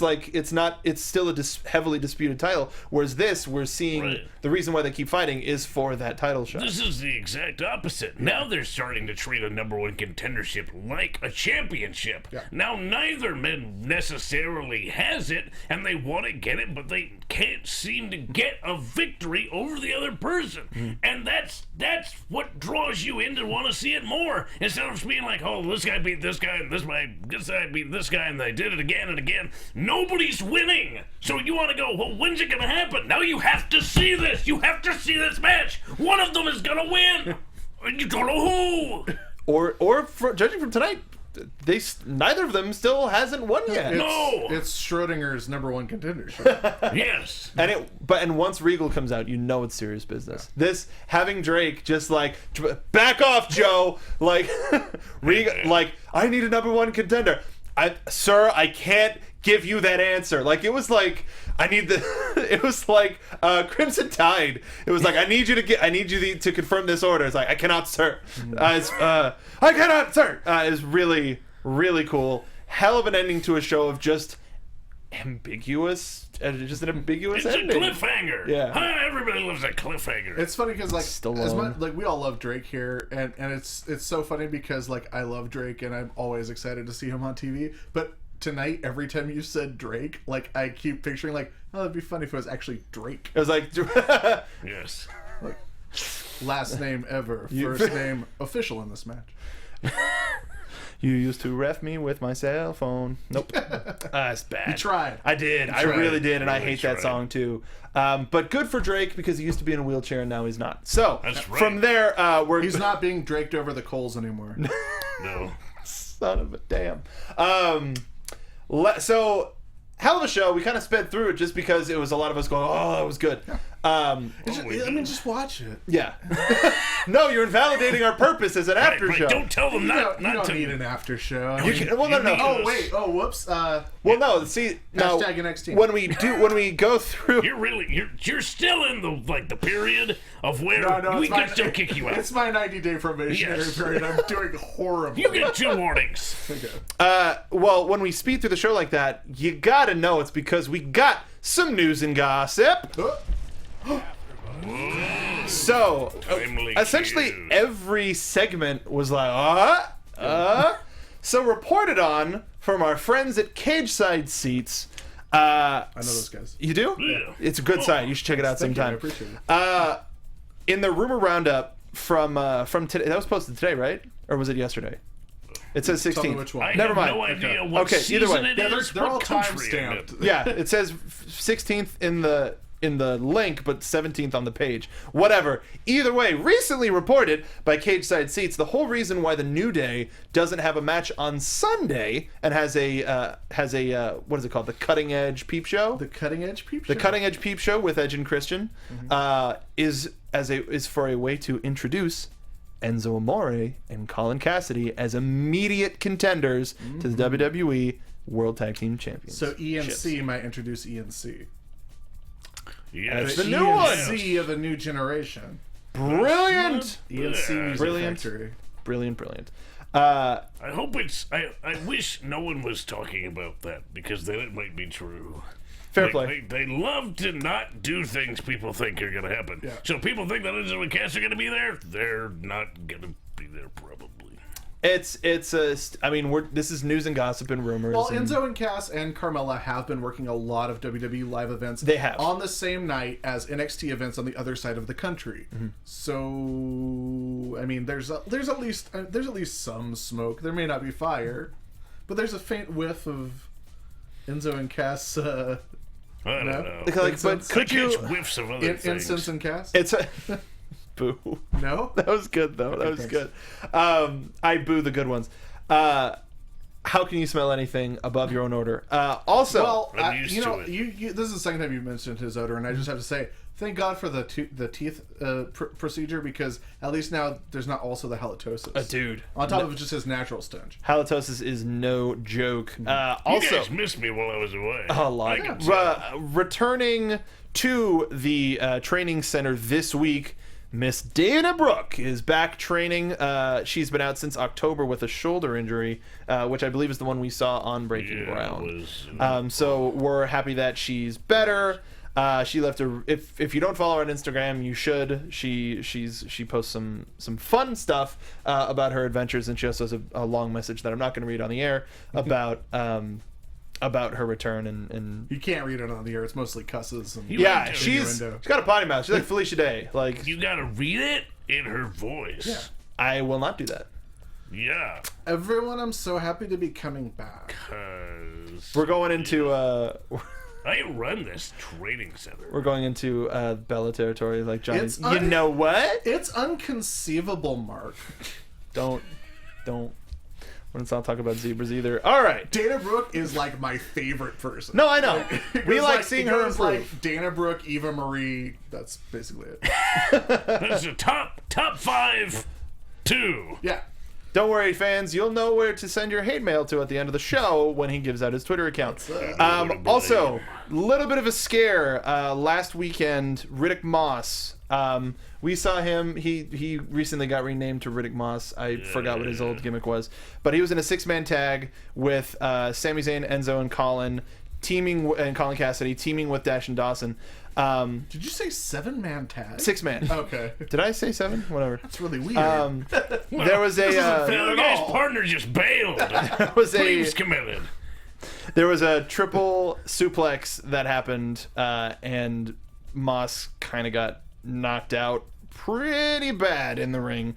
Speaker 2: still a heavily disputed title. Whereas this, we're seeing the reason why they keep fighting is for that title shot.
Speaker 4: This is the exact opposite. Now they're starting to treat a number one contendership like a championship. Yeah. Now neither man necessarily has it, and they want to get it, but they can't seem to get a victory over the other person. And that's what draws you in to want to see it more. Instead of just being like, oh, this guy beat this guy, and this guy beat this guy, and they did it again and again. Nobody's winning. So you want to go, well, when's it going to happen? Now you have to see this. You have to see this match. One of them is going to win. And you don't know who.
Speaker 2: Or judging from tonight, neither of them still hasn't won yet.
Speaker 3: It's Schrodinger's number one contendership.
Speaker 4: Yes.
Speaker 2: And once Regal comes out, it's serious business. Yeah. This having Drake just back off, Joe. Regal, I need a number one contender. Sir, I can't give you that answer. It was it was like Crimson Tide. It was like, I need you to confirm this order. It's like, I cannot, sir. I cannot, sir. It's really, really cool. Hell of an ending to a show of just ambiguous, just an ambiguous
Speaker 4: It's
Speaker 2: ending.
Speaker 4: a cliffhanger.
Speaker 2: Yeah.
Speaker 4: Everybody loves a cliffhanger.
Speaker 3: It's funny because like
Speaker 2: Stallone.
Speaker 3: like we all love Drake here, and it's so funny because like I love Drake and I'm always excited to see him on TV. But tonight, every time you said Drake, like I keep picturing like, oh, that'd be funny if it was actually Drake.
Speaker 2: It was like,
Speaker 4: Yes.
Speaker 3: Like, last name ever, first name official in this match.
Speaker 2: you used to ref me with my cell phone. Nope. That's bad.
Speaker 3: You tried.
Speaker 2: I did. I
Speaker 3: tried.
Speaker 2: really did, and I
Speaker 4: Really
Speaker 2: hate that
Speaker 4: tried.
Speaker 2: song too. But good for Drake because he used to be in a wheelchair and now he's not. So
Speaker 4: That's right.
Speaker 2: from there,
Speaker 3: He's not being draked over the coals anymore.
Speaker 4: No.
Speaker 2: son of a damn. So hell of a show. We kind of sped through it just because it was a lot of us going, oh, that was good.
Speaker 3: Just watch it.
Speaker 2: Yeah. No, you're invalidating our purpose as an after
Speaker 4: Right,
Speaker 2: show.
Speaker 4: don't tell them
Speaker 3: You
Speaker 4: not
Speaker 3: don't
Speaker 4: to.
Speaker 3: need an after show. I
Speaker 2: You
Speaker 3: mean,
Speaker 2: can, well, no.
Speaker 3: oh wait. Oh whoops.
Speaker 2: Well, no. See, no.
Speaker 3: Hashtag NXT.
Speaker 2: When we go through,
Speaker 4: You're still in the period of where we can still kick you out.
Speaker 3: It's my 90-day probationary
Speaker 4: Yes.
Speaker 3: period. I'm doing horribly.
Speaker 4: You get 2 warnings.
Speaker 2: well, when we speed through the show like that, you gotta know it's because we got some news and gossip. So,
Speaker 4: Timely
Speaker 2: essentially,
Speaker 4: cues.
Speaker 2: every segment was like, So, reported on from our friends at Cage Side Seats.
Speaker 3: I know those guys.
Speaker 2: You do?
Speaker 4: Yeah.
Speaker 2: It's a good site. You should check it out
Speaker 3: Thank you, I
Speaker 2: sometime.
Speaker 3: appreciate it.
Speaker 2: In the rumor roundup from today, that was posted today, right? Or was it yesterday? It says 16th.
Speaker 3: Tell me which one.
Speaker 4: I
Speaker 2: Never
Speaker 4: have
Speaker 2: mind.
Speaker 4: no idea what
Speaker 2: Okay, either
Speaker 4: season
Speaker 2: way.
Speaker 4: it
Speaker 3: Yeah,
Speaker 4: is,
Speaker 3: they're all
Speaker 4: what country
Speaker 3: time
Speaker 4: it is.
Speaker 3: stamped.
Speaker 2: Yeah, it says 16th in the link, but 17th on the page. Whatever. Either way, recently reported by Cage Side Seats, the whole reason why the New Day doesn't have a match on Sunday and has a what is it called? The Cutting Edge Peep Show.
Speaker 3: The Cutting Edge Peep Show.
Speaker 2: The Cutting Edge Peep Show with Edge and Christian is for a way to introduce Enzo Amore and Colin Cassidy as immediate contenders to the WWE World Tag Team Champions.
Speaker 3: So ENC might introduce ENC.
Speaker 4: Yes.
Speaker 2: the new one.
Speaker 3: ENC of a new generation.
Speaker 2: Brilliant!
Speaker 3: ENC Music
Speaker 2: Brilliant.
Speaker 3: Factory.
Speaker 2: Brilliant.
Speaker 4: I hope it's. I wish no one was talking about that because then it might be true.
Speaker 2: Fair play.
Speaker 4: They love to not do things people think are going to happen.
Speaker 3: Yeah.
Speaker 4: So people think that Enzo and Cass are going to be there. They're not going to be there probably.
Speaker 2: This is news and gossip and rumors.
Speaker 3: Well,
Speaker 2: and
Speaker 3: Enzo and Cass and Carmella have been working a lot of WWE live events.
Speaker 2: They have.
Speaker 3: On the same night as NXT events on the other side of the country. So, I mean, there's at least some smoke. There may not be fire, but there's a faint whiff of Enzo and Cass.
Speaker 4: I don't
Speaker 3: No.
Speaker 4: know.
Speaker 2: but
Speaker 4: I
Speaker 2: could you?
Speaker 4: catch whiffs of other things.
Speaker 3: Incense and Cass?
Speaker 2: It's a boo.
Speaker 3: No?
Speaker 2: That was good though. That was
Speaker 3: thanks.
Speaker 2: good. I boo the good ones. How can you smell anything above your own odor? Also,
Speaker 3: Well,
Speaker 4: I'm used
Speaker 3: you
Speaker 4: to
Speaker 3: know,
Speaker 4: it.
Speaker 3: you this is the second time you've mentioned his odor, and I just have to say, thank God for the teeth procedure, because at least now there's not also the halitosis.
Speaker 2: dude,
Speaker 3: On top of just his natural stench.
Speaker 2: halitosis is no joke.
Speaker 4: You
Speaker 2: Also,
Speaker 4: guys missed me while I was away.
Speaker 2: a lot.
Speaker 4: I can tell.
Speaker 2: Returning to the training center this week, Miss Dana Brooke is back training. She's been out since October with a shoulder injury, which I believe is the one we saw on Breaking
Speaker 4: Yeah,
Speaker 2: Ground.
Speaker 4: it was,
Speaker 2: So we're happy that she's better. She left a. If you don't follow her on Instagram, you should. She posts some fun stuff about her adventures, and she also has a long message that I'm not going to read on the air about her return and
Speaker 3: You can't read it on the air. It's mostly cusses. And
Speaker 2: yeah,
Speaker 4: like
Speaker 2: she's
Speaker 3: innuendo.
Speaker 2: got a potty mouth. She's like Felicia Day. Like
Speaker 4: You gotta read it in her voice.
Speaker 2: I will not do that.
Speaker 4: Yeah.
Speaker 3: Everyone, I'm so happy to be coming back.
Speaker 4: 'Cause
Speaker 2: We're going into
Speaker 4: I run this training center.
Speaker 2: we're going into Bella territory. Like Johnny,
Speaker 3: It's
Speaker 2: you know what?
Speaker 3: It's unconceivable, Mark.
Speaker 2: Don't. Let's not talk about zebras either. All right.
Speaker 3: Dana Brooke is like my favorite person.
Speaker 2: No, I know.
Speaker 3: It
Speaker 2: We
Speaker 3: goes
Speaker 2: like seeing
Speaker 3: it
Speaker 2: her
Speaker 3: goes
Speaker 2: improve.
Speaker 3: like Dana Brooke, Eva Marie. That's basically it.
Speaker 4: That's a top 5 2.
Speaker 3: Yeah.
Speaker 2: Don't worry, fans. You'll know where to send your hate mail to at the end of the show when he gives out his Twitter account. Also, little bit of a scare. Last weekend, Riddick Moss. We saw him. He recently got renamed to Riddick Moss. I forgot what his old gimmick was, but he was in a 6-man tag with Sami Zayn, Enzo, and Colin. and Colin Cassidy teaming with Dash and Dawson.
Speaker 3: Did you say 7-man tag?
Speaker 2: 6-man.
Speaker 3: Okay.
Speaker 2: Did I say 7? Whatever.
Speaker 3: That's really weird.
Speaker 2: There was a
Speaker 4: The other guy's partner just bailed. Please committed.
Speaker 2: There was a triple suplex that happened, and Moss kind of got knocked out pretty bad in the ring.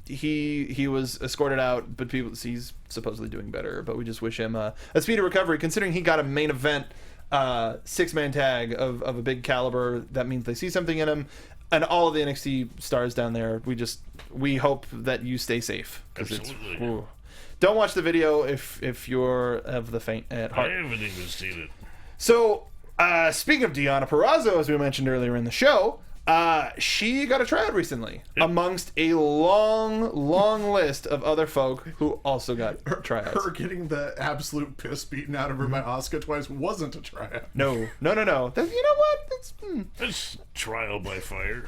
Speaker 2: He was escorted out, but he's supposedly doing better. But we just wish him a speedy recovery, considering he got a main event 6-man tag of a big caliber. That means they see something in him. And all of the NXT stars down there, we hope that you stay safe.
Speaker 4: Absolutely.
Speaker 2: Don't watch the video if you're of the faint at heart.
Speaker 4: I haven't even seen it.
Speaker 2: So, speaking of Deonna Purrazzo, as we mentioned earlier in the show, she got a tryout recently amongst a long list of other folk who also got tryouts.
Speaker 3: Her getting the absolute piss beaten out of her by Asuka twice wasn't a tryout.
Speaker 2: No. You know what?
Speaker 4: It's trial by fire.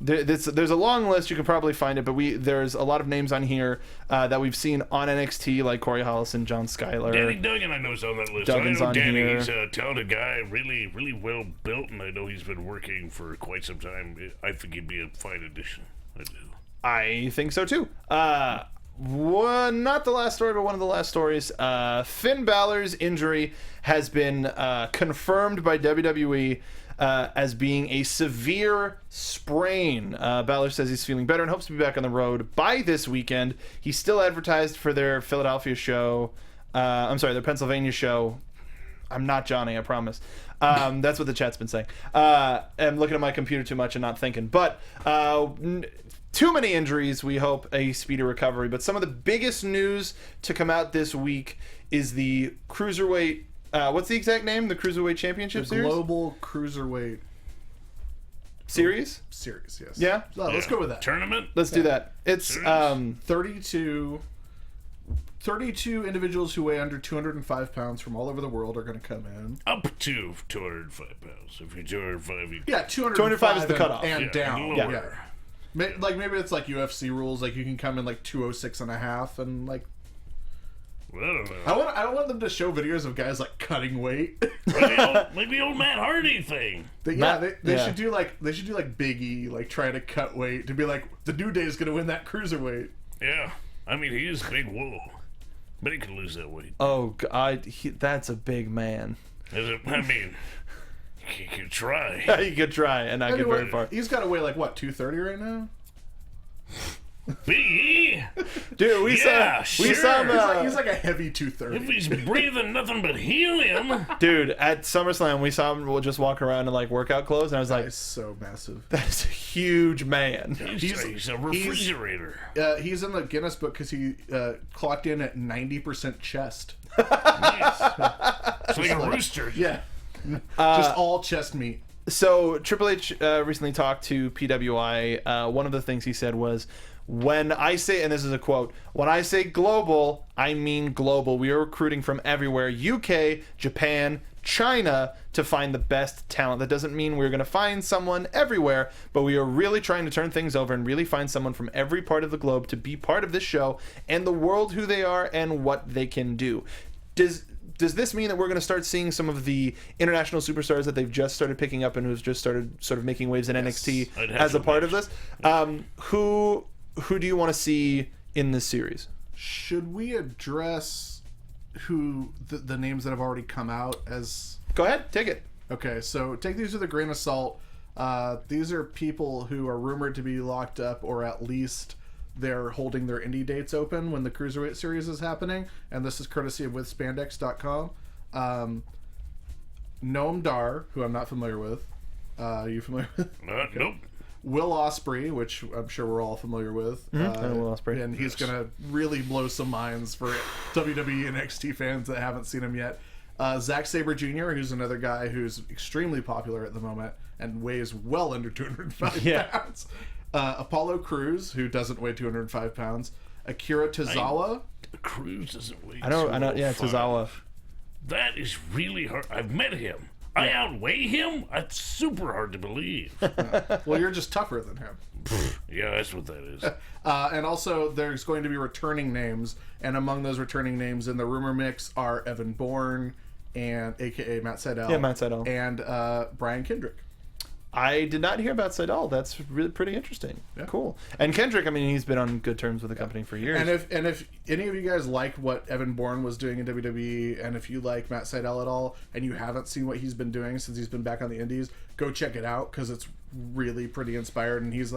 Speaker 2: There's a long list. You can probably find it, but there's a lot of names on here that we've seen on NXT, like Corey Hollis and John Schuyler.
Speaker 4: Danny Duggan, I know, is on that list.
Speaker 2: Duggan's
Speaker 4: I know
Speaker 2: on
Speaker 4: Danny.
Speaker 2: here.
Speaker 4: He's a talented guy, really well built, and I know he's been working for quite some time. I think he'd be a fine addition. I do.
Speaker 2: I think so too. Not the last story, but one of the last stories. Finn Balor's injury has been confirmed by WWE as being a severe sprain. Balor says he's feeling better and hopes to be back on the road by this weekend. He's still advertised for their Philadelphia show. Their Pennsylvania show. I'm not Johnny, I promise. That's what the chat's been saying. I'm looking at my computer too much and not thinking. But too many injuries. We hope a speedy recovery. But some of the biggest news to come out this week is the Cruiserweight. What's the exact name? The Cruiserweight Championship Series?
Speaker 3: Global Cruiserweight
Speaker 2: Series?
Speaker 3: Series, yes.
Speaker 2: Yeah?
Speaker 3: Let's go with that.
Speaker 4: Tournament?
Speaker 2: Let's do that. It's
Speaker 3: 32 individuals who weigh under 205 pounds from all over the world are going to come in.
Speaker 4: Up to 205 pounds. If you're 205, you...
Speaker 3: Yeah, 205
Speaker 2: is the cutoff.
Speaker 3: And down.
Speaker 4: lower.
Speaker 3: Yeah. Maybe it's like UFC rules, like you can come in like 206 and a half and like...
Speaker 4: Well, I don't know.
Speaker 3: I don't want them to show videos of guys like cutting weight.
Speaker 4: Like the old Matt Hardy thing.
Speaker 3: They should do like Big E, like try to cut weight to be like the New Day is going to win that cruiserweight.
Speaker 4: Yeah, I mean he is big wool, but he could lose that weight.
Speaker 2: Oh God, that's a big man.
Speaker 4: I mean, he could try.
Speaker 2: You could try and not get very far.
Speaker 3: He's got to weigh like what 230 right now.
Speaker 4: Big E?
Speaker 2: Dude, we saw him.
Speaker 3: He's like a heavy 230.
Speaker 4: If he's breathing nothing but helium.
Speaker 2: Dude, at SummerSlam, we saw him just walk around in like workout clothes, and I was like,
Speaker 3: "He's so massive.
Speaker 2: That's a huge man."
Speaker 4: He's a refrigerator.
Speaker 3: He's in the Guinness book because he clocked in at 90% chest.
Speaker 4: Nice. It's like a rooster.
Speaker 3: Yeah, just all chest meat.
Speaker 2: So Triple H recently talked to PWI. One of the things he said was, when I say, and this is a quote, when I say global, I mean global. We are recruiting from everywhere, UK, Japan, China, to find the best talent. That doesn't mean we're going to find someone everywhere, but we are really trying to turn things over and really find someone from every part of the globe to be part of this show and the world, who they are and what they can do. Does this mean that we're going to start seeing some of the international superstars that they've just started picking up and who's just started sort of making waves in NXT as a part of this? Who do you want to see in this series?
Speaker 3: Should we address who the names that have already come out as...
Speaker 2: Go ahead, take it.
Speaker 3: Okay, so take these with a grain of salt. These are people who are rumored to be locked up, or at least they're holding their indie dates open when the Cruiserweight series is happening, and this is courtesy of withspandex.com. Noam Dar, who I'm not familiar with. Are you familiar with?
Speaker 4: Okay. Nope.
Speaker 3: Will Ospreay, which I'm sure we're all familiar with.
Speaker 2: I know Will Ospreay.
Speaker 3: And he's going to really blow some minds for WWE NXT fans that haven't seen him yet. Zack Sabre Jr., who's another guy who's extremely popular at the moment and weighs well under 205 pounds. Apollo Crews, who doesn't weigh 205 pounds. Akira Tozawa.
Speaker 4: Crews doesn't weigh.
Speaker 2: I know. Yeah, Tozawa.
Speaker 4: That is really hard. I've met him. I outweigh him? That's super hard to believe.
Speaker 3: Well, you're just tougher than him.
Speaker 4: Yeah, that's what that is.
Speaker 3: And also, there's going to be returning names, and among those returning names in the rumor mix are Evan Bourne, and AKA Matt Sydal.
Speaker 2: Yeah, Matt Sydal.
Speaker 3: And Brian Kendrick.
Speaker 2: I did not hear about Sydal. That's really pretty interesting. Yeah. Cool. And Kendrick, I mean, he's been on good terms with the company for years.
Speaker 3: And if any of you guys like what Evan Bourne was doing in WWE, and if you like Matt Sydal at all, and you haven't seen what he's been doing since he's been back on the Indies, go check it out because it's really pretty inspired. And he's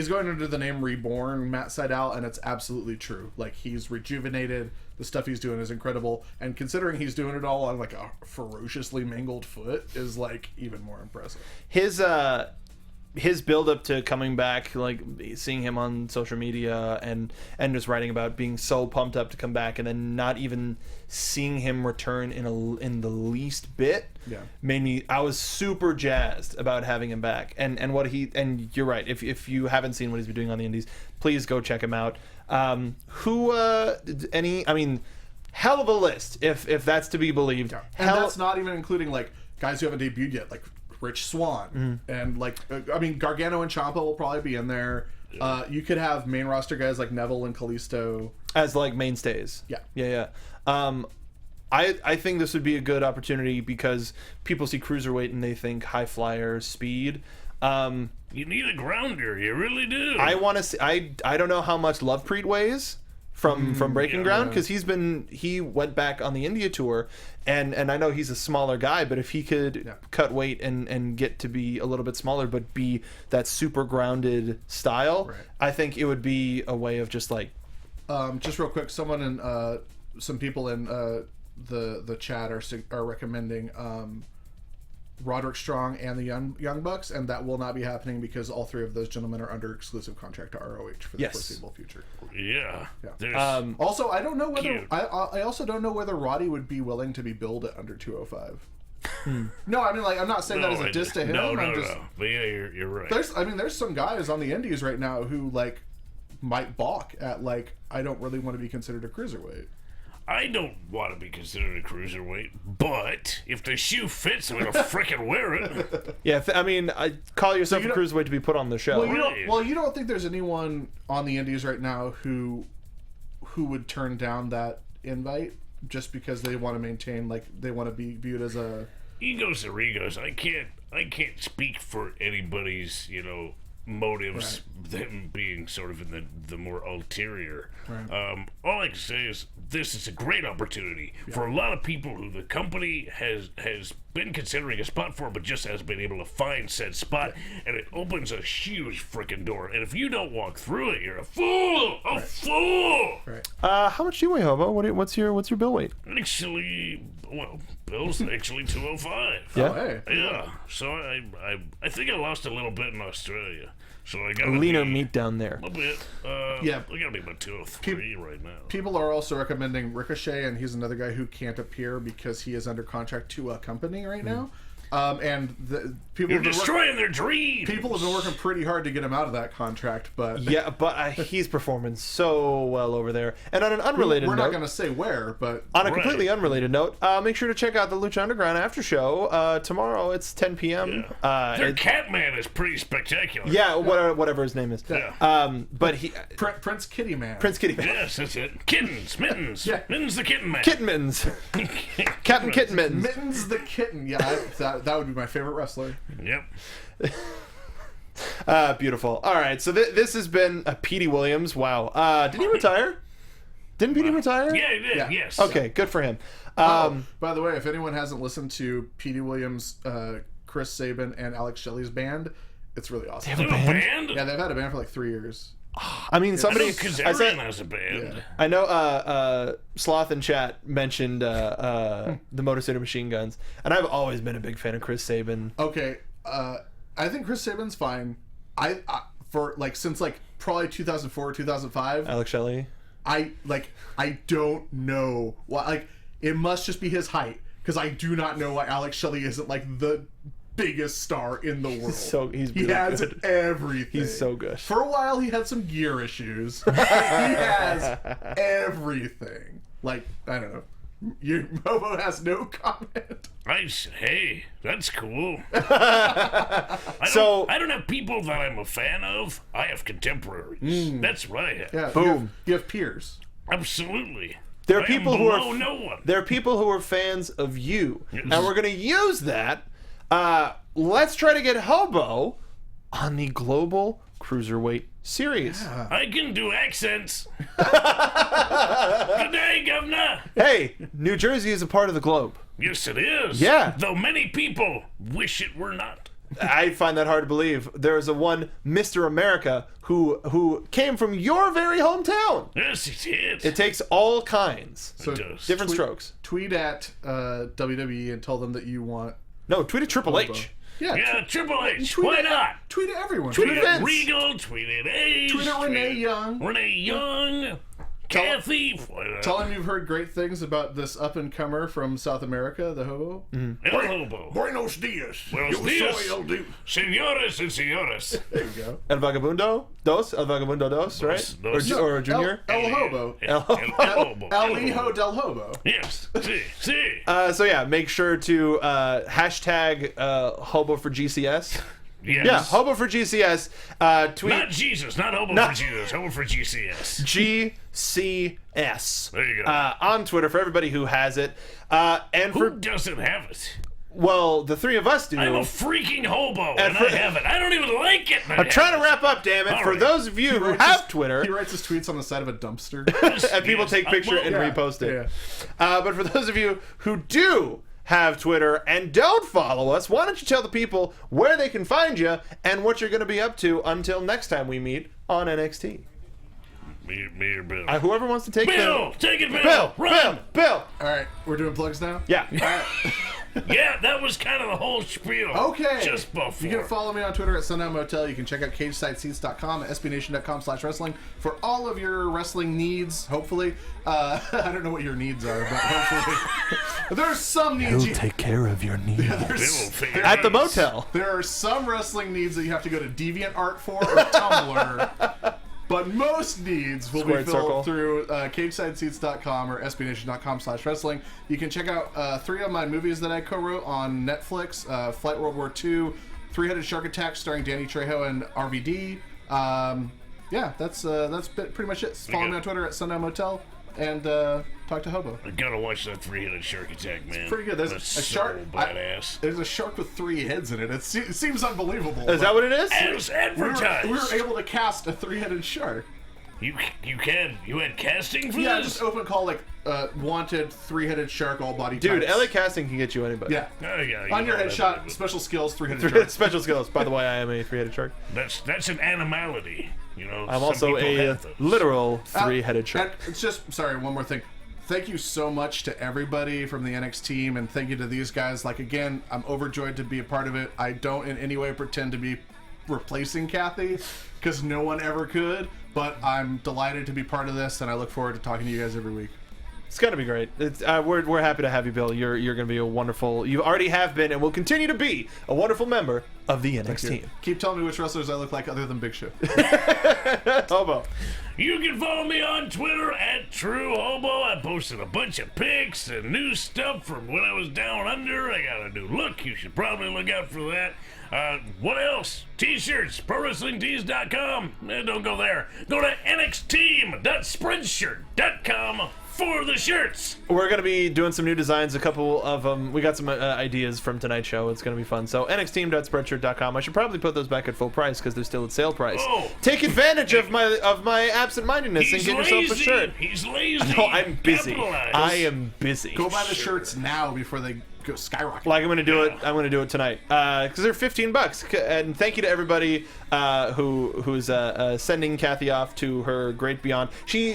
Speaker 3: going under the name Reborn Matt Sydal, and it's absolutely true. Like, he's rejuvenated. The stuff he's doing is incredible, and considering he's doing it all on like a ferociously mangled foot is like even more impressive.
Speaker 2: His build up to coming back, like seeing him on social media and just writing about being so pumped up to come back, and then not even seeing him return in the least bit, made me. I was super jazzed about having him back, and you're right. If you haven't seen what he's been doing on the Indies, please go check him out. I mean, hell of a list if that's to be believed.
Speaker 3: Yeah. And that's not even including like guys who haven't debuted yet, like Rich Swann, and like I mean, Gargano and Ciampa will probably be in there. You could have main roster guys like Neville and Kalisto
Speaker 2: as like mainstays. Yeah. I think this would be a good opportunity because people see Cruiserweight and they think high flyer speed.
Speaker 4: You need a grounder, you really do.
Speaker 2: I want to see. I don't know how much Lovepreet weighs from Breaking Ground, because he went back on the India tour, and I know he's a smaller guy, but if he could cut weight and get to be a little bit smaller but be that super grounded style, I think it would be a way of just like
Speaker 3: just real quick, someone in some people in the chat are recommending Roderick Strong and the Young Bucks, and that will not be happening because all three of those gentlemen are under exclusive contract to ROH for the foreseeable future.
Speaker 4: Yeah.
Speaker 3: Also, I don't know whether I also don't know whether Roddy would be willing to be billed at under 205. No, I mean, like, I'm not saying that as a diss to him.
Speaker 4: No. But yeah, you're right.
Speaker 3: There's some guys on the Indies right now who like might balk at like, I don't really want to be considered a cruiserweight.
Speaker 4: I don't want to be considered a cruiserweight, but if the shoe fits, I'm gonna frickin' wear it.
Speaker 2: Yeah, I mean, I call yourself a cruiserweight to be put on the show.
Speaker 3: You don't think there's anyone on the Indies right now who would turn down that invite just because they want to maintain, like, they want to be viewed as a
Speaker 4: egos are egos. I can't speak for anybody's, motives, them being sort of in the more ulterior. All I can say is this is a great opportunity for a lot of people who the company has been considering a spot for, but just hasn't been able to find said spot, and it opens a huge freaking door. And if you don't walk through it, you're a fool. A fool.
Speaker 2: How much do you weigh, Hobo? What's your bill weight?
Speaker 4: Actually, Bill's actually 205.
Speaker 2: Yeah.
Speaker 3: Oh, hey.
Speaker 4: Yeah. So I think I lost a little bit in Australia. So I got
Speaker 2: leaner meat down there.
Speaker 4: A little bit. I gotta be about 203 right now.
Speaker 3: People are also recommending Ricochet, and he's another guy who can't appear because he is under contract to a company right now. And people
Speaker 4: You're destroying their dreams.
Speaker 3: People have been working pretty hard to get him out of that contract, but
Speaker 2: he's performing so well over there. And on an unrelated note,
Speaker 3: we're not going to say where, but
Speaker 2: on a completely unrelated note, make sure to check out the Lucha Underground after show tomorrow. It's 10 p.m.
Speaker 4: Their Catman is pretty spectacular.
Speaker 2: Yeah, whatever his name is.
Speaker 3: Yeah.
Speaker 2: But he
Speaker 3: Prince Kitty Man.
Speaker 2: Prince Kitty Man.
Speaker 4: Yes, that's it. Kittens, Mittens. Mittens the Kitten Man.
Speaker 2: Kitten Mittens. Captain Kitten Mittens.
Speaker 3: Mittens the Kitten. Yeah, that would be my favorite wrestler.
Speaker 4: Yep.
Speaker 2: Beautiful. All right, so this has been Petey Williams. Wow. Did he retire? Didn't Petey retire?
Speaker 4: Yeah, he did.
Speaker 3: Yeah.
Speaker 4: Yes.
Speaker 2: Okay, good for him.
Speaker 3: By the way, if anyone hasn't listened to Petey Williams, Chris Sabin, and Alex Shelley's band, it's really awesome.
Speaker 2: They have a band?
Speaker 3: Yeah, they've had a band for like 3 years.
Speaker 2: I mean, somebody.
Speaker 4: Kazarian has a band.
Speaker 3: Yeah.
Speaker 2: I know Sloth in chat mentioned the Motor City Machine Guns, and I've always been a big fan of Chris Sabin.
Speaker 3: Okay, I think Chris Sabin's fine. I for like since like probably 2004 2005.
Speaker 2: Alex Shelley.
Speaker 3: I don't know why. Like, it must just be his height, because I do not know why Alex Shelley isn't like the biggest star in the world. He has everything.
Speaker 2: He's so good.
Speaker 3: For a while, he had some gear issues. He has everything. Like, I don't know. Hobo has no comment.
Speaker 4: Hey, that's cool. I don't have people that I'm a fan of. I have contemporaries. That's what I have.
Speaker 3: Yeah,
Speaker 2: Boom.
Speaker 3: You have peers.
Speaker 4: Absolutely.
Speaker 2: There are
Speaker 4: I
Speaker 2: people
Speaker 4: am
Speaker 2: who
Speaker 4: below
Speaker 2: are
Speaker 4: no one.
Speaker 2: There are people who are fans of you,
Speaker 4: Yes.
Speaker 2: and we're going to use that. Let's try to get Hobo on the Global Cruiserweight Series.
Speaker 4: I can do accents. Good day, Governor.
Speaker 2: Hey, New Jersey is a part of the globe.
Speaker 4: Yes, it is.
Speaker 2: Yeah.
Speaker 4: Though many people wish it were not.
Speaker 2: I find that hard to believe. There is a one Mr. America who came from your very hometown.
Speaker 4: Yes, it is.
Speaker 2: It takes all kinds,
Speaker 3: So
Speaker 4: does.
Speaker 2: different strokes.
Speaker 3: tweet at WWE and tell them that you want.
Speaker 2: No, tweet at Triple H.
Speaker 4: Yeah, Triple H.
Speaker 3: Tweet
Speaker 4: Why
Speaker 3: at,
Speaker 4: not?
Speaker 3: Tweet at everyone.
Speaker 2: Tweet
Speaker 4: Tweet
Speaker 2: at
Speaker 4: at
Speaker 2: Vince.
Speaker 4: Regal, tweet at Ace.
Speaker 3: Tweet at Renee Young.
Speaker 4: Renee Young. Kathy.
Speaker 3: Tell him you've heard great things about this up-and-comer from South America, the Hobo.
Speaker 4: El Hobo.
Speaker 5: Buenos dias.
Speaker 4: Buenos
Speaker 5: Yo
Speaker 4: dias.
Speaker 5: soy el dude.
Speaker 4: Senores and señores.
Speaker 3: There you go.
Speaker 2: El Vagabundo Dos, right?
Speaker 4: Dos.
Speaker 2: Or Junior.
Speaker 3: El Hobo.
Speaker 4: El Hobo.
Speaker 3: El Hijo del Hobo.
Speaker 4: Yes. See.
Speaker 2: So yeah, make sure to hashtag Hobo for GCS.
Speaker 4: Yes.
Speaker 2: Yeah, Hobo for GCS. Tweet
Speaker 4: Not Jesus, not Hobo for Jesus, Hobo for GCS.
Speaker 2: GCS.
Speaker 4: There you go.
Speaker 2: On Twitter for everybody who has it. And
Speaker 4: Who
Speaker 2: for
Speaker 4: doesn't have it?
Speaker 2: well, the three of us do.
Speaker 4: I'm a freaking hobo, and
Speaker 2: for-
Speaker 4: I have it. I don't even like it.
Speaker 2: I'm trying to wrap up, damn it.
Speaker 4: All
Speaker 2: For
Speaker 4: right.
Speaker 2: those of you who have Twitter,
Speaker 3: He writes his tweets on the side of a dumpster.
Speaker 2: and people
Speaker 4: Yes,
Speaker 2: take
Speaker 4: I
Speaker 2: picture
Speaker 4: will.
Speaker 2: and
Speaker 3: Yeah.
Speaker 2: repost it.
Speaker 3: Yeah.
Speaker 2: But for those of you who do have Twitter and don't follow us, why don't you tell the people where they can find you and what you're going to be up to until next time we meet on NXT?
Speaker 4: Me or Bill.
Speaker 2: Whoever wants to take
Speaker 4: Bill, take it, Bill.
Speaker 2: Bill,
Speaker 4: Run.
Speaker 2: Bill.
Speaker 3: All right, we're doing plugs now?
Speaker 2: Yeah.
Speaker 4: Yeah, that was kind of the whole spiel.
Speaker 3: Okay.
Speaker 4: Just before.
Speaker 3: You can follow me on Twitter at Sundown Motel. You can check out CageSideSeats.com, SBNation.com/wrestling for all of your wrestling needs, hopefully. I don't know what your needs are, but hopefully. There's some needs.
Speaker 2: care of your needs.
Speaker 4: Bill will figure
Speaker 2: At the
Speaker 4: it out.
Speaker 2: motel.
Speaker 3: There are some wrestling needs that you have to go to DeviantArt for or Tumblr. But most needs will
Speaker 2: Squared
Speaker 3: be filled
Speaker 2: circle.
Speaker 3: through CageSideSeats.com or SBNation.com/wrestling. You can check out 3 of my movies that I co-wrote on Netflix: Flight World War II, Three-Headed Shark Attack, starring Danny Trejo and RVD. Yeah, that's pretty much it. Follow me on Twitter at Sundown Motel and talk to Hobo.
Speaker 4: I gotta watch that three-headed shark attack, man.
Speaker 3: Pretty good. There's
Speaker 4: That's
Speaker 3: a shark.
Speaker 4: So badass.
Speaker 3: There's a shark with 3 heads in it. It seems unbelievable.
Speaker 2: Is that what it is?
Speaker 4: As advertised.
Speaker 3: we were able to cast a 3-headed shark.
Speaker 4: You had casting for
Speaker 3: Yeah,
Speaker 4: this?
Speaker 3: just open call like wanted 3-headed shark all body
Speaker 2: Dude,
Speaker 3: types.
Speaker 2: LA Casting can get you anybody.
Speaker 3: Yeah.
Speaker 4: Oh, yeah, you
Speaker 3: On your
Speaker 4: know
Speaker 3: headshot,
Speaker 4: that.
Speaker 3: special skills, 3-headed shark.
Speaker 2: Special skills. By the way, I am a three-headed shark.
Speaker 4: That's an animality, you know.
Speaker 2: I'm
Speaker 4: Some
Speaker 2: also
Speaker 4: people
Speaker 2: a
Speaker 4: have those.
Speaker 2: literal three-headed shark.
Speaker 3: And it's just, sorry, one more thing. Thank you so much to everybody from the NXT team, and thank you to these guys. Like, again, I'm overjoyed to be a part of it. I don't in any way pretend to be replacing Kathy, because no one ever could, but I'm delighted to be part of this, and I look forward to talking to you guys every week.
Speaker 2: It's gonna be great. It's, we're happy to have you, Bill. You're gonna be a wonderful. You already have been, and will continue to be a wonderful member of the NXT team.
Speaker 3: Keep telling me which wrestlers I look like other than Big Show.
Speaker 2: Hobo.
Speaker 4: You can follow me on Twitter at TrueHobo. I posted a bunch of pics and new stuff from when I was down under. I got a new look. You should probably look out for that. What else? T-shirts, ProWrestlingTees.com. Don't go there. Go to NXTeam.Spreadshirt.com for the shirts.
Speaker 2: We're gonna be doing some new designs. A couple of them. We got some ideas from tonight's show. It's gonna be fun. So NXTeam.Spreadshirt.com. I should probably put those back at full price because they're still at sale price.
Speaker 4: Oh.
Speaker 2: Take advantage of my absent-mindedness and
Speaker 4: He's
Speaker 2: get
Speaker 4: lazy.
Speaker 2: yourself a shirt.
Speaker 4: He's lazy.
Speaker 2: No, I'm busy.
Speaker 4: Capitalize.
Speaker 2: I am busy.
Speaker 3: Go buy the shirts now before they go skyrocket.
Speaker 2: Like I'm gonna do it. I'm gonna do it tonight because they're $15. And thank you to everybody who's sending Kathy off to her great beyond. She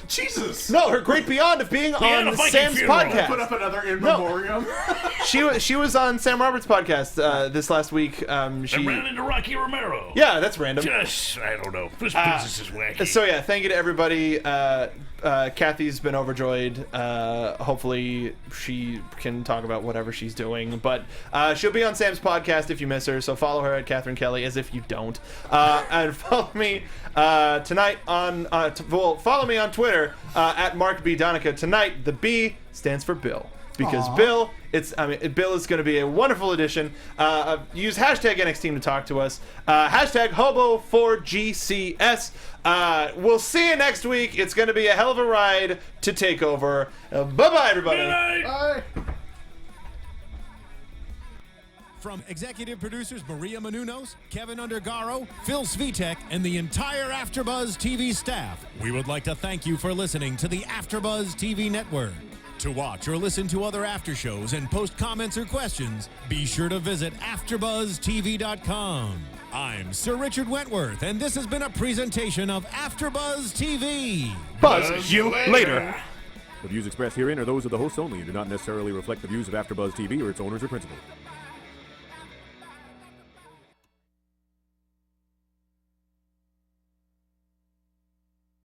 Speaker 3: Jesus!
Speaker 2: no, her great beyond of being
Speaker 4: had a
Speaker 2: on
Speaker 4: Viking
Speaker 2: Sam's
Speaker 4: funeral.
Speaker 2: podcast.
Speaker 3: Put up another in
Speaker 2: No.
Speaker 3: memoriam.
Speaker 2: She was on Sam Roberts' podcast this last week.
Speaker 4: I ran into Rocky Romero.
Speaker 2: Yeah, that's random.
Speaker 4: Just, I don't know. This business is wacky.
Speaker 2: So yeah, thank you to everybody. Kathy's been overjoyed. Hopefully she can talk about whatever she's doing. But she'll be on Sam's podcast if you miss her. So follow her at Catherine Kelly, as if you don't. And follow me tonight on follow me on Twitter at Mark B. Donica. Tonight, the B stands for Bill. Because Bill, Bill is going to be a wonderful addition. Use hashtag NXT to talk to us. Hashtag Hobo4GCS. We'll see you next week. It's going to be a hell of a ride to take over. Bye-bye, everybody.
Speaker 3: Bye.
Speaker 1: From executive producers Maria Menounos, Kevin Undergaro, Phil Svitek, and the entire AfterBuzz TV staff, we would like to thank you for listening to the AfterBuzz TV network. To watch or listen to other after shows and post comments or questions, be sure to visit AfterBuzzTV.com. I'm Sir Richard Wentworth, and this has been a presentation of AfterBuzz TV.
Speaker 2: Buzz you later.
Speaker 5: The views expressed herein are those of the hosts only and do not necessarily reflect the views of AfterBuzz TV or its owners or principals.